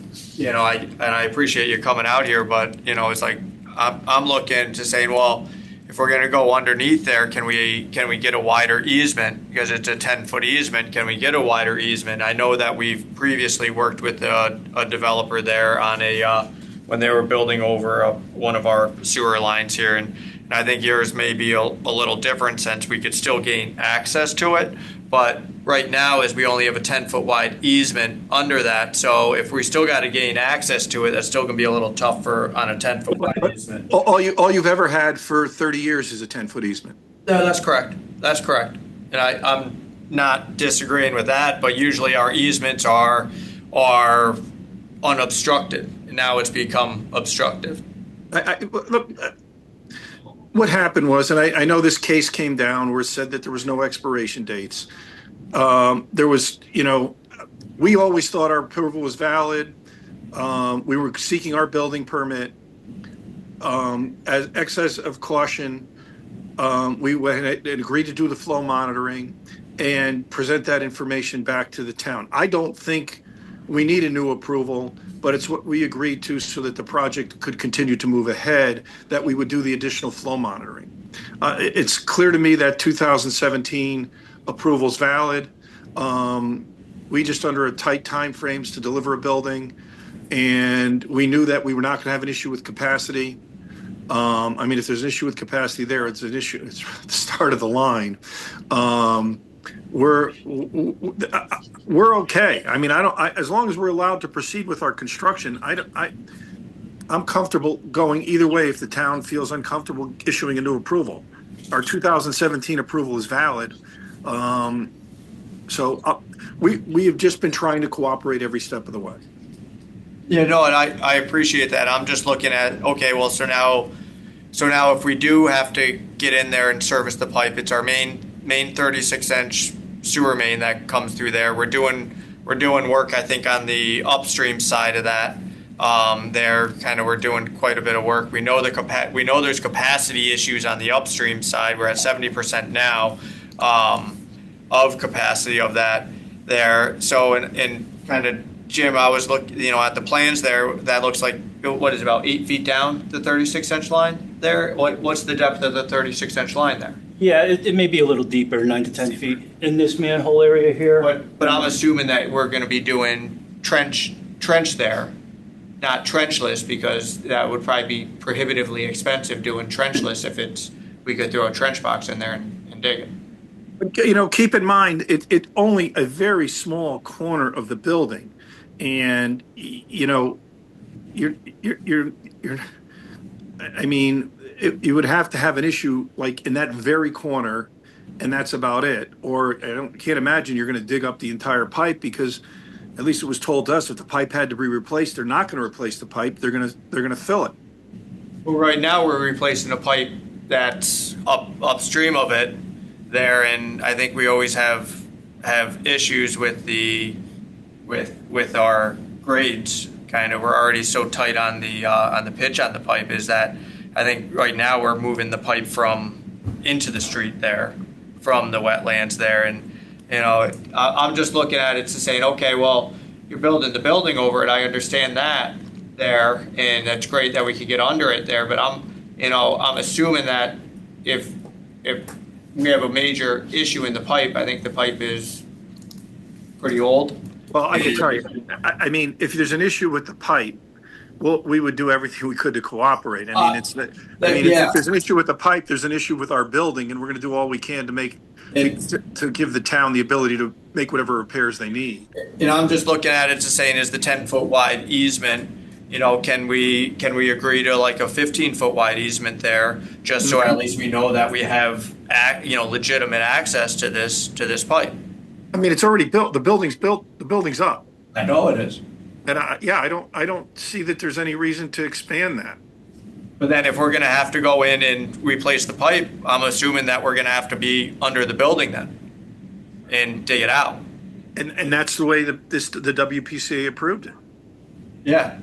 I appreciate you coming out here, but it's like I'm looking to saying, well, if we're gonna go underneath there, can we get a wider easement because it's a 10-foot easement? Can we get a wider easement? I know that we've previously worked with a developer there on when they were building over one of our sewer lines here. And I think yours may be a little different since we could still gain access to it. But right now is we only have a 10-foot wide easement under that. So if we still got to gain access to it, that's still going to be a little tough on a 10-foot wide easement. All you've ever had for 30 years is a 10-foot easement. No, that's correct. That's correct. And I'm not disagreeing with that, but usually our easements are unobstructed. Now it's become obstructive. Look, what happened was, and I know this case came down where it said that there was no expiration dates. There was, we always thought our approval was valid. We were seeking our building permit. As excess of caution, we went and agreed to do the flow monitoring and present that information back to the town. I don't think we need a new approval, but it's what we agreed to so that the project could continue to move ahead, that we would do the additional flow monitoring. It's clear to me that 2017 approval is valid. We just under tight time frames to deliver a building, and we knew that we were not going to have an issue with capacity. If there's an issue with capacity there, it's an issue. It's the start of the line. We're okay. As long as we're allowed to proceed with our construction, I'm comfortable going either way if the town feels uncomfortable issuing a new approval. Our 2017 approval is valid. We have just been trying to cooperate every step of the way. Yeah, no, and I appreciate that. I'm just looking at, okay, well, so now if we do have to get in there and service the pipe, it's our main 36-inch sewer main that comes through there. We're doing work, I think, on the upstream side of that. We're doing quite a bit of work. We know there's capacity issues on the upstream side. We're at 70% now of capacity of that there. So and kind of, Jim, I was looking, at the plans there. That looks like what is about 8 feet down the 36-inch line there. What's the depth of the 36-inch line there? Yeah, it may be a little deeper, 9 to 10 feet in this manhole area here. But I'm assuming that we're going to be doing trench there, not trenchless, because that would probably be prohibitively expensive doing trenchless if we could throw a trench box in there and dig it. But, keep in mind, it's only a very small corner of the building, and you would have to have an issue like in that very corner, and that's about it. Or can't imagine you're going to dig up the entire pipe, because at least it was told to us if the pipe had to be replaced, they're not going to replace the pipe. They're going to fill it. Well, right now we're replacing a pipe that's upstream of it, there, and I think we always have issues with with our grades. Kind of, we're already so tight on the pitch on the pipe. Is that I think right now we're moving the pipe into the street there, from the wetlands there, and I'm just looking at it to saying, okay, well, you're building the building over it. I understand that there, and that's great that we could get under it there. But I'm assuming that if we have a major issue in the pipe, I think the pipe is pretty old. Well, I can tell you, I mean, if there's an issue with the pipe, well, we would do everything we could to cooperate. I mean, if there's an issue with the pipe, there's an issue with our building, and we're going to do all we can to give the town the ability to make whatever repairs they need. I'm just looking at it to saying, is the 10-foot wide easement, can we agree to like a 15-foot wide easement there, just so at least we know that we have legitimate access to this pipe. I mean, it's already built. The building's built. The building's up. I know it is. And I don't see that there's any reason to expand that. But then if we're going to have to go in and replace the pipe, I'm assuming that we're going to have to be under the building then and dig it out. And that's the way the WPCA approved it. Yeah.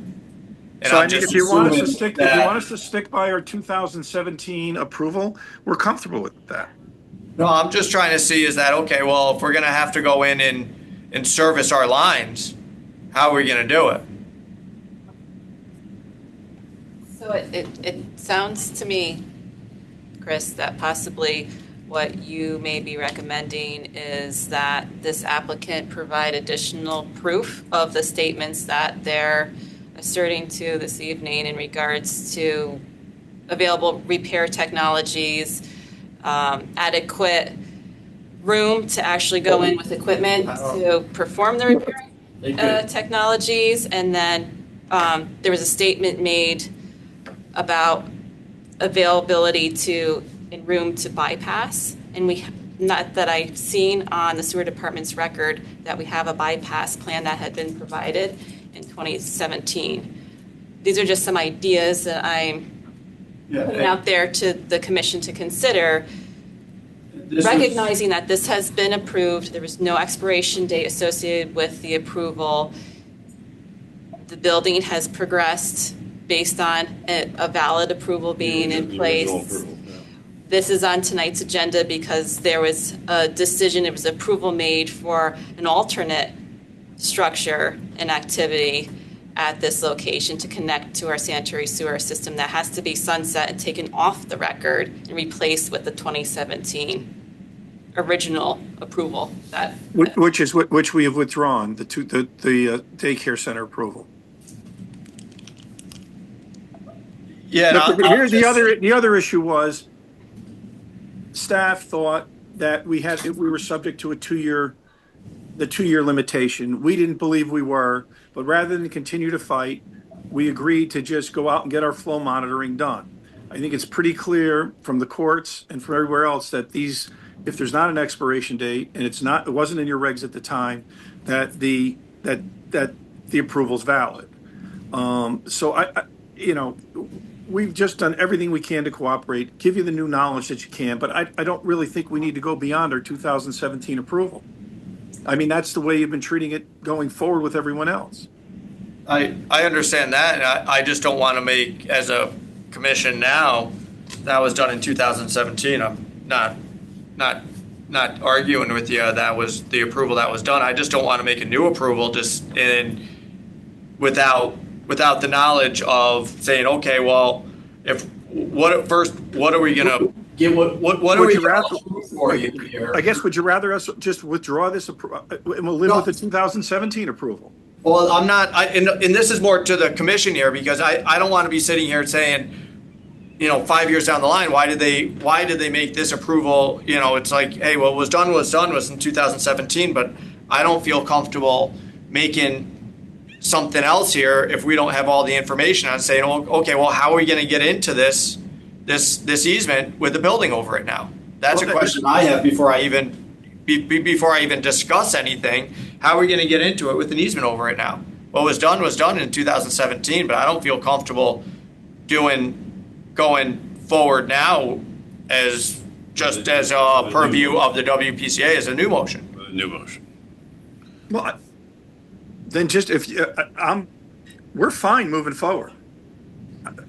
And So I'm I mean, just if you want us to assuming stick, that- if you want us to stick by our 2017 approval, we're comfortable with that. No, I'm just trying to see is that, okay, well, if we're going to have to go in and service our lines, how are we going to do it? So it sounds to me, Chris, that possibly what you may be recommending is that this applicant provide additional proof of the statements that they're asserting to this evening in regards to available repair technologies, adequate room to actually go in with equipment to perform the repair technologies, and then there was a statement made about availability in room to bypass, and not that I've seen on the sewer department's record that we have a bypass plan that had been provided in 2017. These are just some ideas that I'm putting out there to the commission to consider, recognizing that this has been approved. There was no expiration date associated with the approval. The building has progressed based on a valid approval being in place. This is on tonight's agenda because there was a decision, there was approval made for an alternate structure and activity at this location to connect to our sanitary sewer system that has to be sunset and taken off the record and replaced with the 2017 original approval Which we have withdrawn, the daycare center approval. Yeah. Here's the other issue was staff thought that we were subject to the 2-year limitation. We didn't believe we were, but rather than continue to fight, we agreed to just go out and get our flow monitoring done. I think it's pretty clear from the courts and from everywhere else that if there's not an expiration date and it wasn't in your regs at the time, that the approval's valid. So we've just done everything we can to cooperate, give you the new knowledge that you can, but I don't really think we need to go beyond our 2017 approval. I mean, that's the way you've been treating it going forward with everyone else. I understand that, and I just don't want to make, as a commission now, that was done in 2017. I'm not arguing with you. That was the approval that was done. I just don't want to make a new approval without the knowledge of saying, okay, well, what are we going to get? What are we for you here? I guess, would you rather us just withdraw this and we'll live with the 2017 approval? Well, I'm not, and this is more to the commission here, because I don't want to be sitting here saying, 5 years down the line, why did they make this approval? It's like, hey, what was done was in 2017, but I don't feel comfortable making something else here if we don't have all the information on saying, okay, well, how are we going to get into this easement with the building over it now? That's a question I have before I even discuss anything. How are we going to get into it with an easement over it now? What was done in 2017, but I don't feel comfortable going forward now as just as a purview of the WPCA as a new motion. New motion. Well, then just if we're fine moving forward.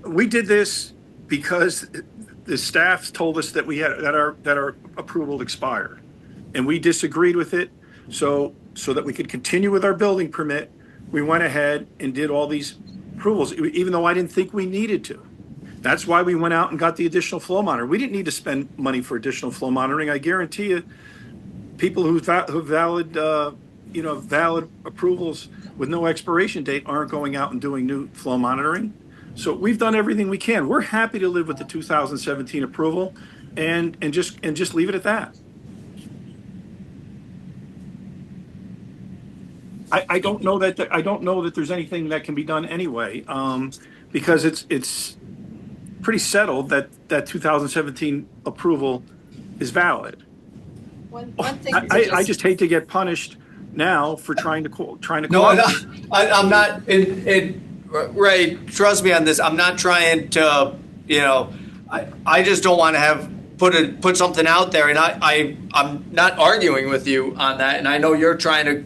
We did this because the staff told us that we had that our approval expired, and we disagreed with it. So that we could continue with our building permit, we went ahead and did all these approvals, even though I didn't think we needed to. That's why we went out and got the additional flow monitor. We didn't need to spend money for additional flow monitoring. I guarantee you, people who valid, valid approvals with no expiration date aren't going out and doing new flow monitoring. So we've done everything we can. We're happy to live with the 2017 approval, and just leave it at that. I don't know that there's anything that can be done anyway, because it's pretty settled that 2017 approval is valid. One thing I just hate to get punished now for trying to. No, I'm not. Ray, trust me on this. I'm not trying to. I just don't want to have put something out there, and I'm not arguing with you on that. And I know you're trying to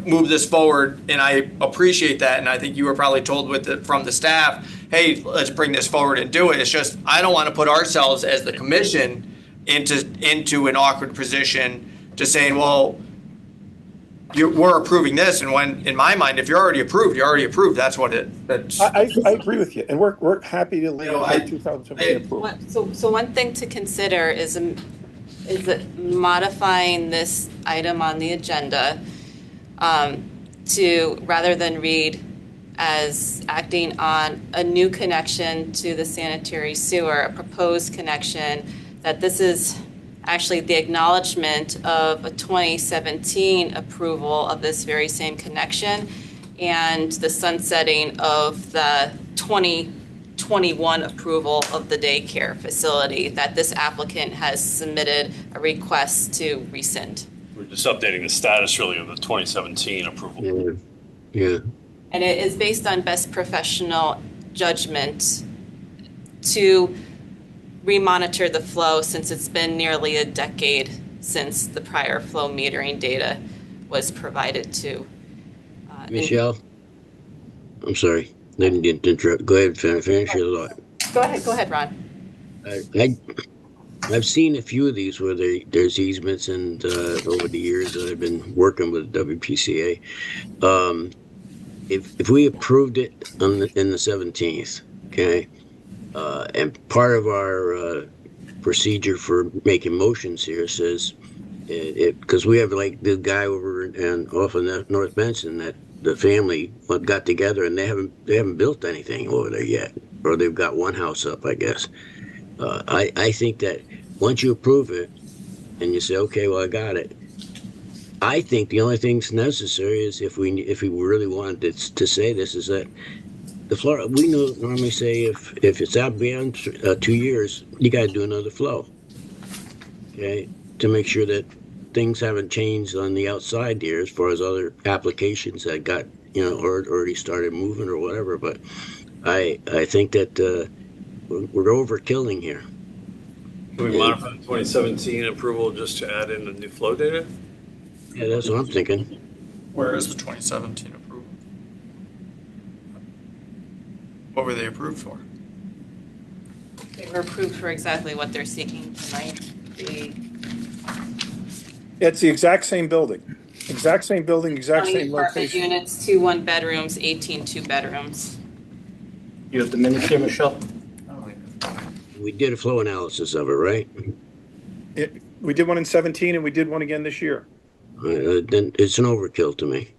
move this forward, and I appreciate that. And I think you were probably told from the staff, hey, let's bring this forward and do it. It's just I don't want to put ourselves as the commission into an awkward position to saying, well, we're approving this, and when in my mind, if you're already approved, you're already approved. That's what that's. I agree with you, and we're happy to leave the 2017 approval. So one thing to consider is modifying this item on the agenda to, rather than read as acting on a new connection to the sanitary sewer, a proposed connection, that this is actually the acknowledgement of a 2017 approval of this very same connection and the sunsetting of the 2021 approval of the daycare facility, that this applicant has submitted a request to rescind. We're just updating the status really of the 2017 approval. Yeah. And it is based on best professional judgment to remonitor the flow, since it's been nearly a decade since the prior flow metering data was provided to. Michelle, I'm sorry, didn't interrupt. Go ahead, finish your thought. Go ahead, Ron. I've seen a few of these where there's easements, and over the years that I've been working with WPCA, if we approved it in the 17th, okay. And part of our procedure for making motions here says, because we have like this guy over off of North Benson that the family got together, and they haven't built anything over there yet, or they've got one house up, I guess. I think that once you approve it and you say, okay, well, I got it, I think the only thing's necessary is if we really wanted to say this, is that the flow, we normally say if it's out beyond 2 years, you got to do another flow, okay, to make sure that things haven't changed on the outside here as far as other applications that got, or already started moving or whatever. But I think that we're overkilling here. Can we modify the 2017 approval just to add in the new flow data? Yeah, that's what I'm thinking. Where is the 2017 approval? What were they approved for? They were approved for exactly what they're seeking tonight. It's the exact same building, exact same Apartment location. units, 2 1-bedrooms, 18 2-bedrooms. You have the minutes here, Michelle? We did a flow analysis of it, right? We did one in 17, and we did one again this year. Then it's an overkill to me.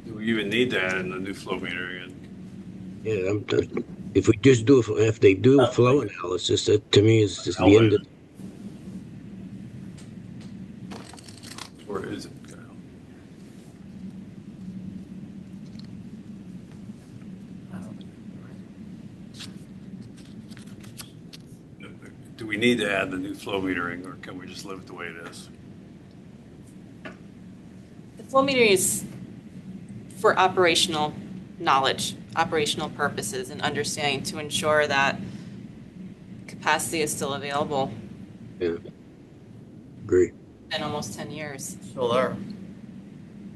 Do we even need to add in the new flow meter again? Yeah, if we just if they do a flow analysis, that to me is just the end of. Or is it? Do we need to add the new flow metering, or can we just live it the way it is? The flow metering is for operational knowledge, operational purposes, and understanding to ensure that capacity is still available Yeah. Agree. Been almost 10 years. Still there.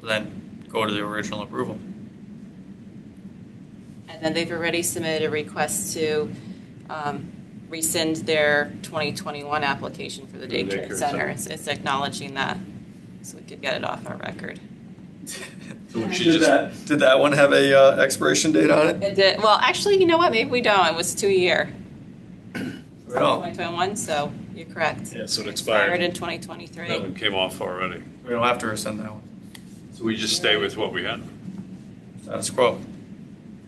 Then go to the original approval. And then they've already submitted a request to rescind their 2021 application for the daycare center. It's acknowledging that, so we could get it off our record. So we should just, Did that one have a expiration date on it? It did, well, actually, you know what, maybe we don't, it was 2-year. Well, 2021, so you're correct. Yeah, so it Expired expired. in 2023. that one came off already. we don't have to rescind that one. So we just stay with what we had. Status quo.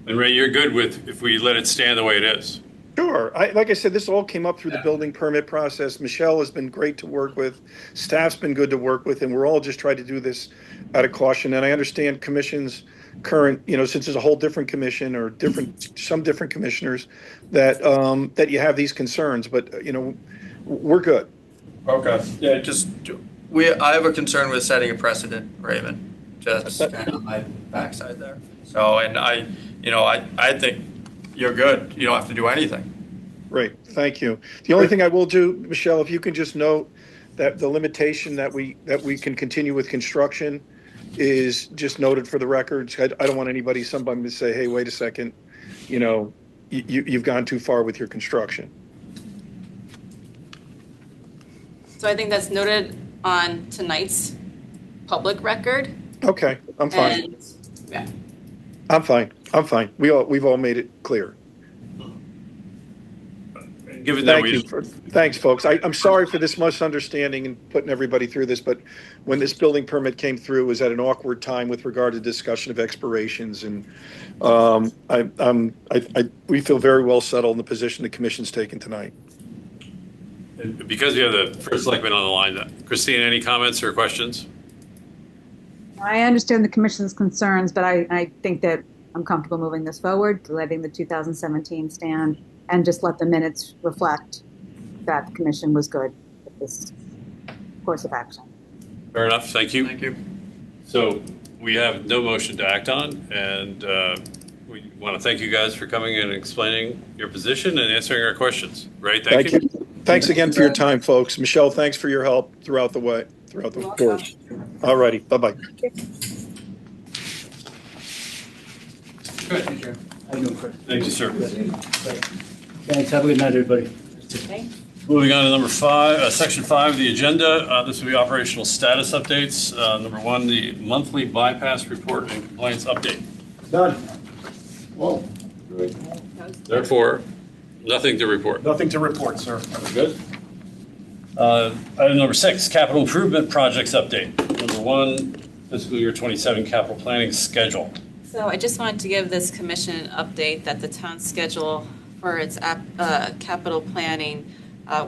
And Ray, you're good with if we let it stand the way it is? Sure. Like I said, this all came up through the building permit process. Michelle has been great to work with. Staff's been good to work with, and we're all just trying to do this out of caution. And I understand commission's current, since there's a whole different commission or some different commissioners that you have these concerns, but, we're good. Okay. Yeah, I have a concern with setting a precedent, Raven. Just kind of on my backside there. So, and I think you're good. You don't have to do anything. Great, thank you. The only thing I will do, Michelle, if you can just note that the limitation that we can continue with construction is just noted for the records. I don't want somebody to say, hey, wait a second, you've gone too far with your construction. So I think that's noted on tonight's public record. Okay, I'm fine. And, yeah. I'm fine. We've all made it clear. Given that Thank you. Thanks, folks. I'm sorry for this misunderstanding and putting everybody through this, but when this building permit came through, it was at an awkward time with regard to discussion of expirations, and we feel very well settled in the position the commission's taken tonight. Because we have the first selectman on the line, Christine, any comments or questions? I understand the commission's concerns, but I think that I'm comfortable moving this forward, letting the 2017 stand, and just let the minutes reflect that the commission was good with this course of action. Fair enough, thank you. Thank you. So we have no motion to act on, and we want to thank you guys for coming and explaining your position and answering our questions. Ray, thank you. Thanks again for your time, folks. Michelle, thanks for your help throughout the course. All righty, bye-bye. Good. Thank you. How you doing, Chris? Thank you, sir. Thanks. Have a good night, everybody. Okay. Moving on to number 5, section 5 of the agenda. This will be operational status updates. Number 1, the monthly bypass report and compliance update. Done. Whoa. Therefore, nothing to report. Nothing to report, sir. Good. Item number 6, capital improvement projects update. Number 1, fiscal year 27 capital planning schedule. So I just wanted to give this commission an update that the town's schedule for its capital planning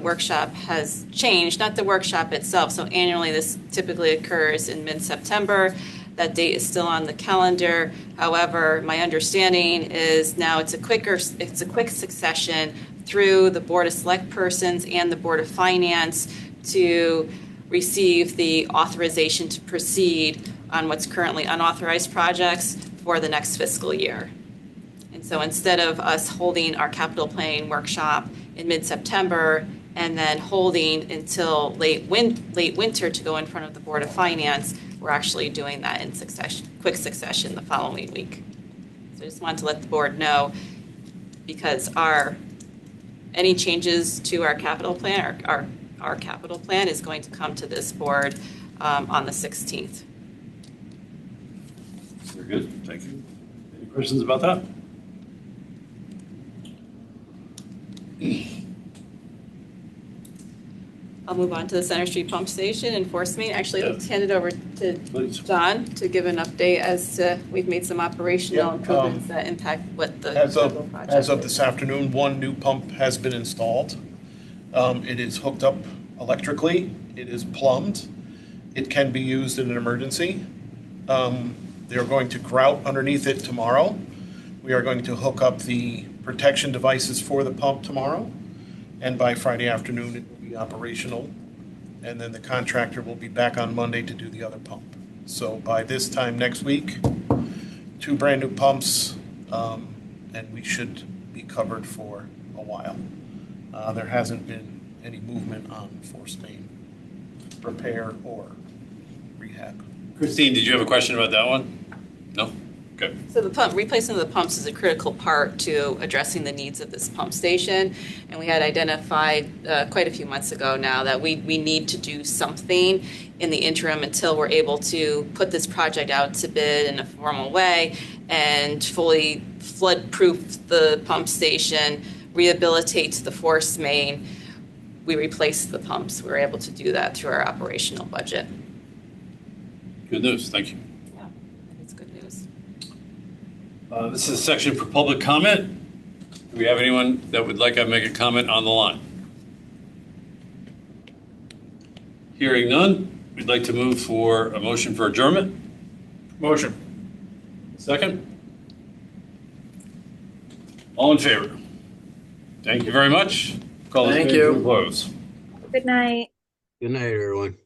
workshop has changed, not the workshop itself. So annually, this typically occurs in mid-September. That date is still on the calendar. However, my understanding is now it's a quick succession through the Board of Select Persons and the Board of Finance to receive the authorization to proceed on what's currently unauthorized projects for the next fiscal year. And so instead of us holding our capital planning workshop in mid-September and then holding until late winter to go in front of the Board of Finance, we're actually doing that in quick succession the following week. So I just wanted to let the board know, because any changes to our capital plan, our capital plan is going to come to this board on the 16th. Very good, thank you. Any questions about that? I'll move on to the Center Street Pump Station enforcement. Actually, let's hand it over to Please. John to give an update as to, we've made some operational improvements that impact what the As capital project of is. this afternoon, one new pump has been installed. It is hooked up electrically. It is plumbed. It can be used in an emergency. They're going to grout underneath it tomorrow. We are going to hook up the protection devices for the pump tomorrow. And by Friday afternoon, it will be operational. And then the contractor will be back on Monday to do the other pump. So by this time next week, 2 brand new pumps, and we should be covered for a while. There hasn't been any movement on force main repair or rehab. Christine, did you have a question about that one? No? Okay. So the replacement of the pumps is a critical part to addressing the needs of this pump station. And we had identified quite a few months ago now that we need to do something in the interim until we're able to put this project out to bid in a formal way and fully flood-proof the pump station, rehabilitate the force main. We replaced the pumps. We were able to do that through our operational budget. Good news. Thank you. Yeah, I think it's good news. This is a section for public comment. Do we have anyone that would like to make a comment on the line? Hearing none, we'd like to move for a motion for adjournment. Motion. Second? All in favor? Thank you very much. Call this Thank meeting to you. a close. Good night. Good night, everyone.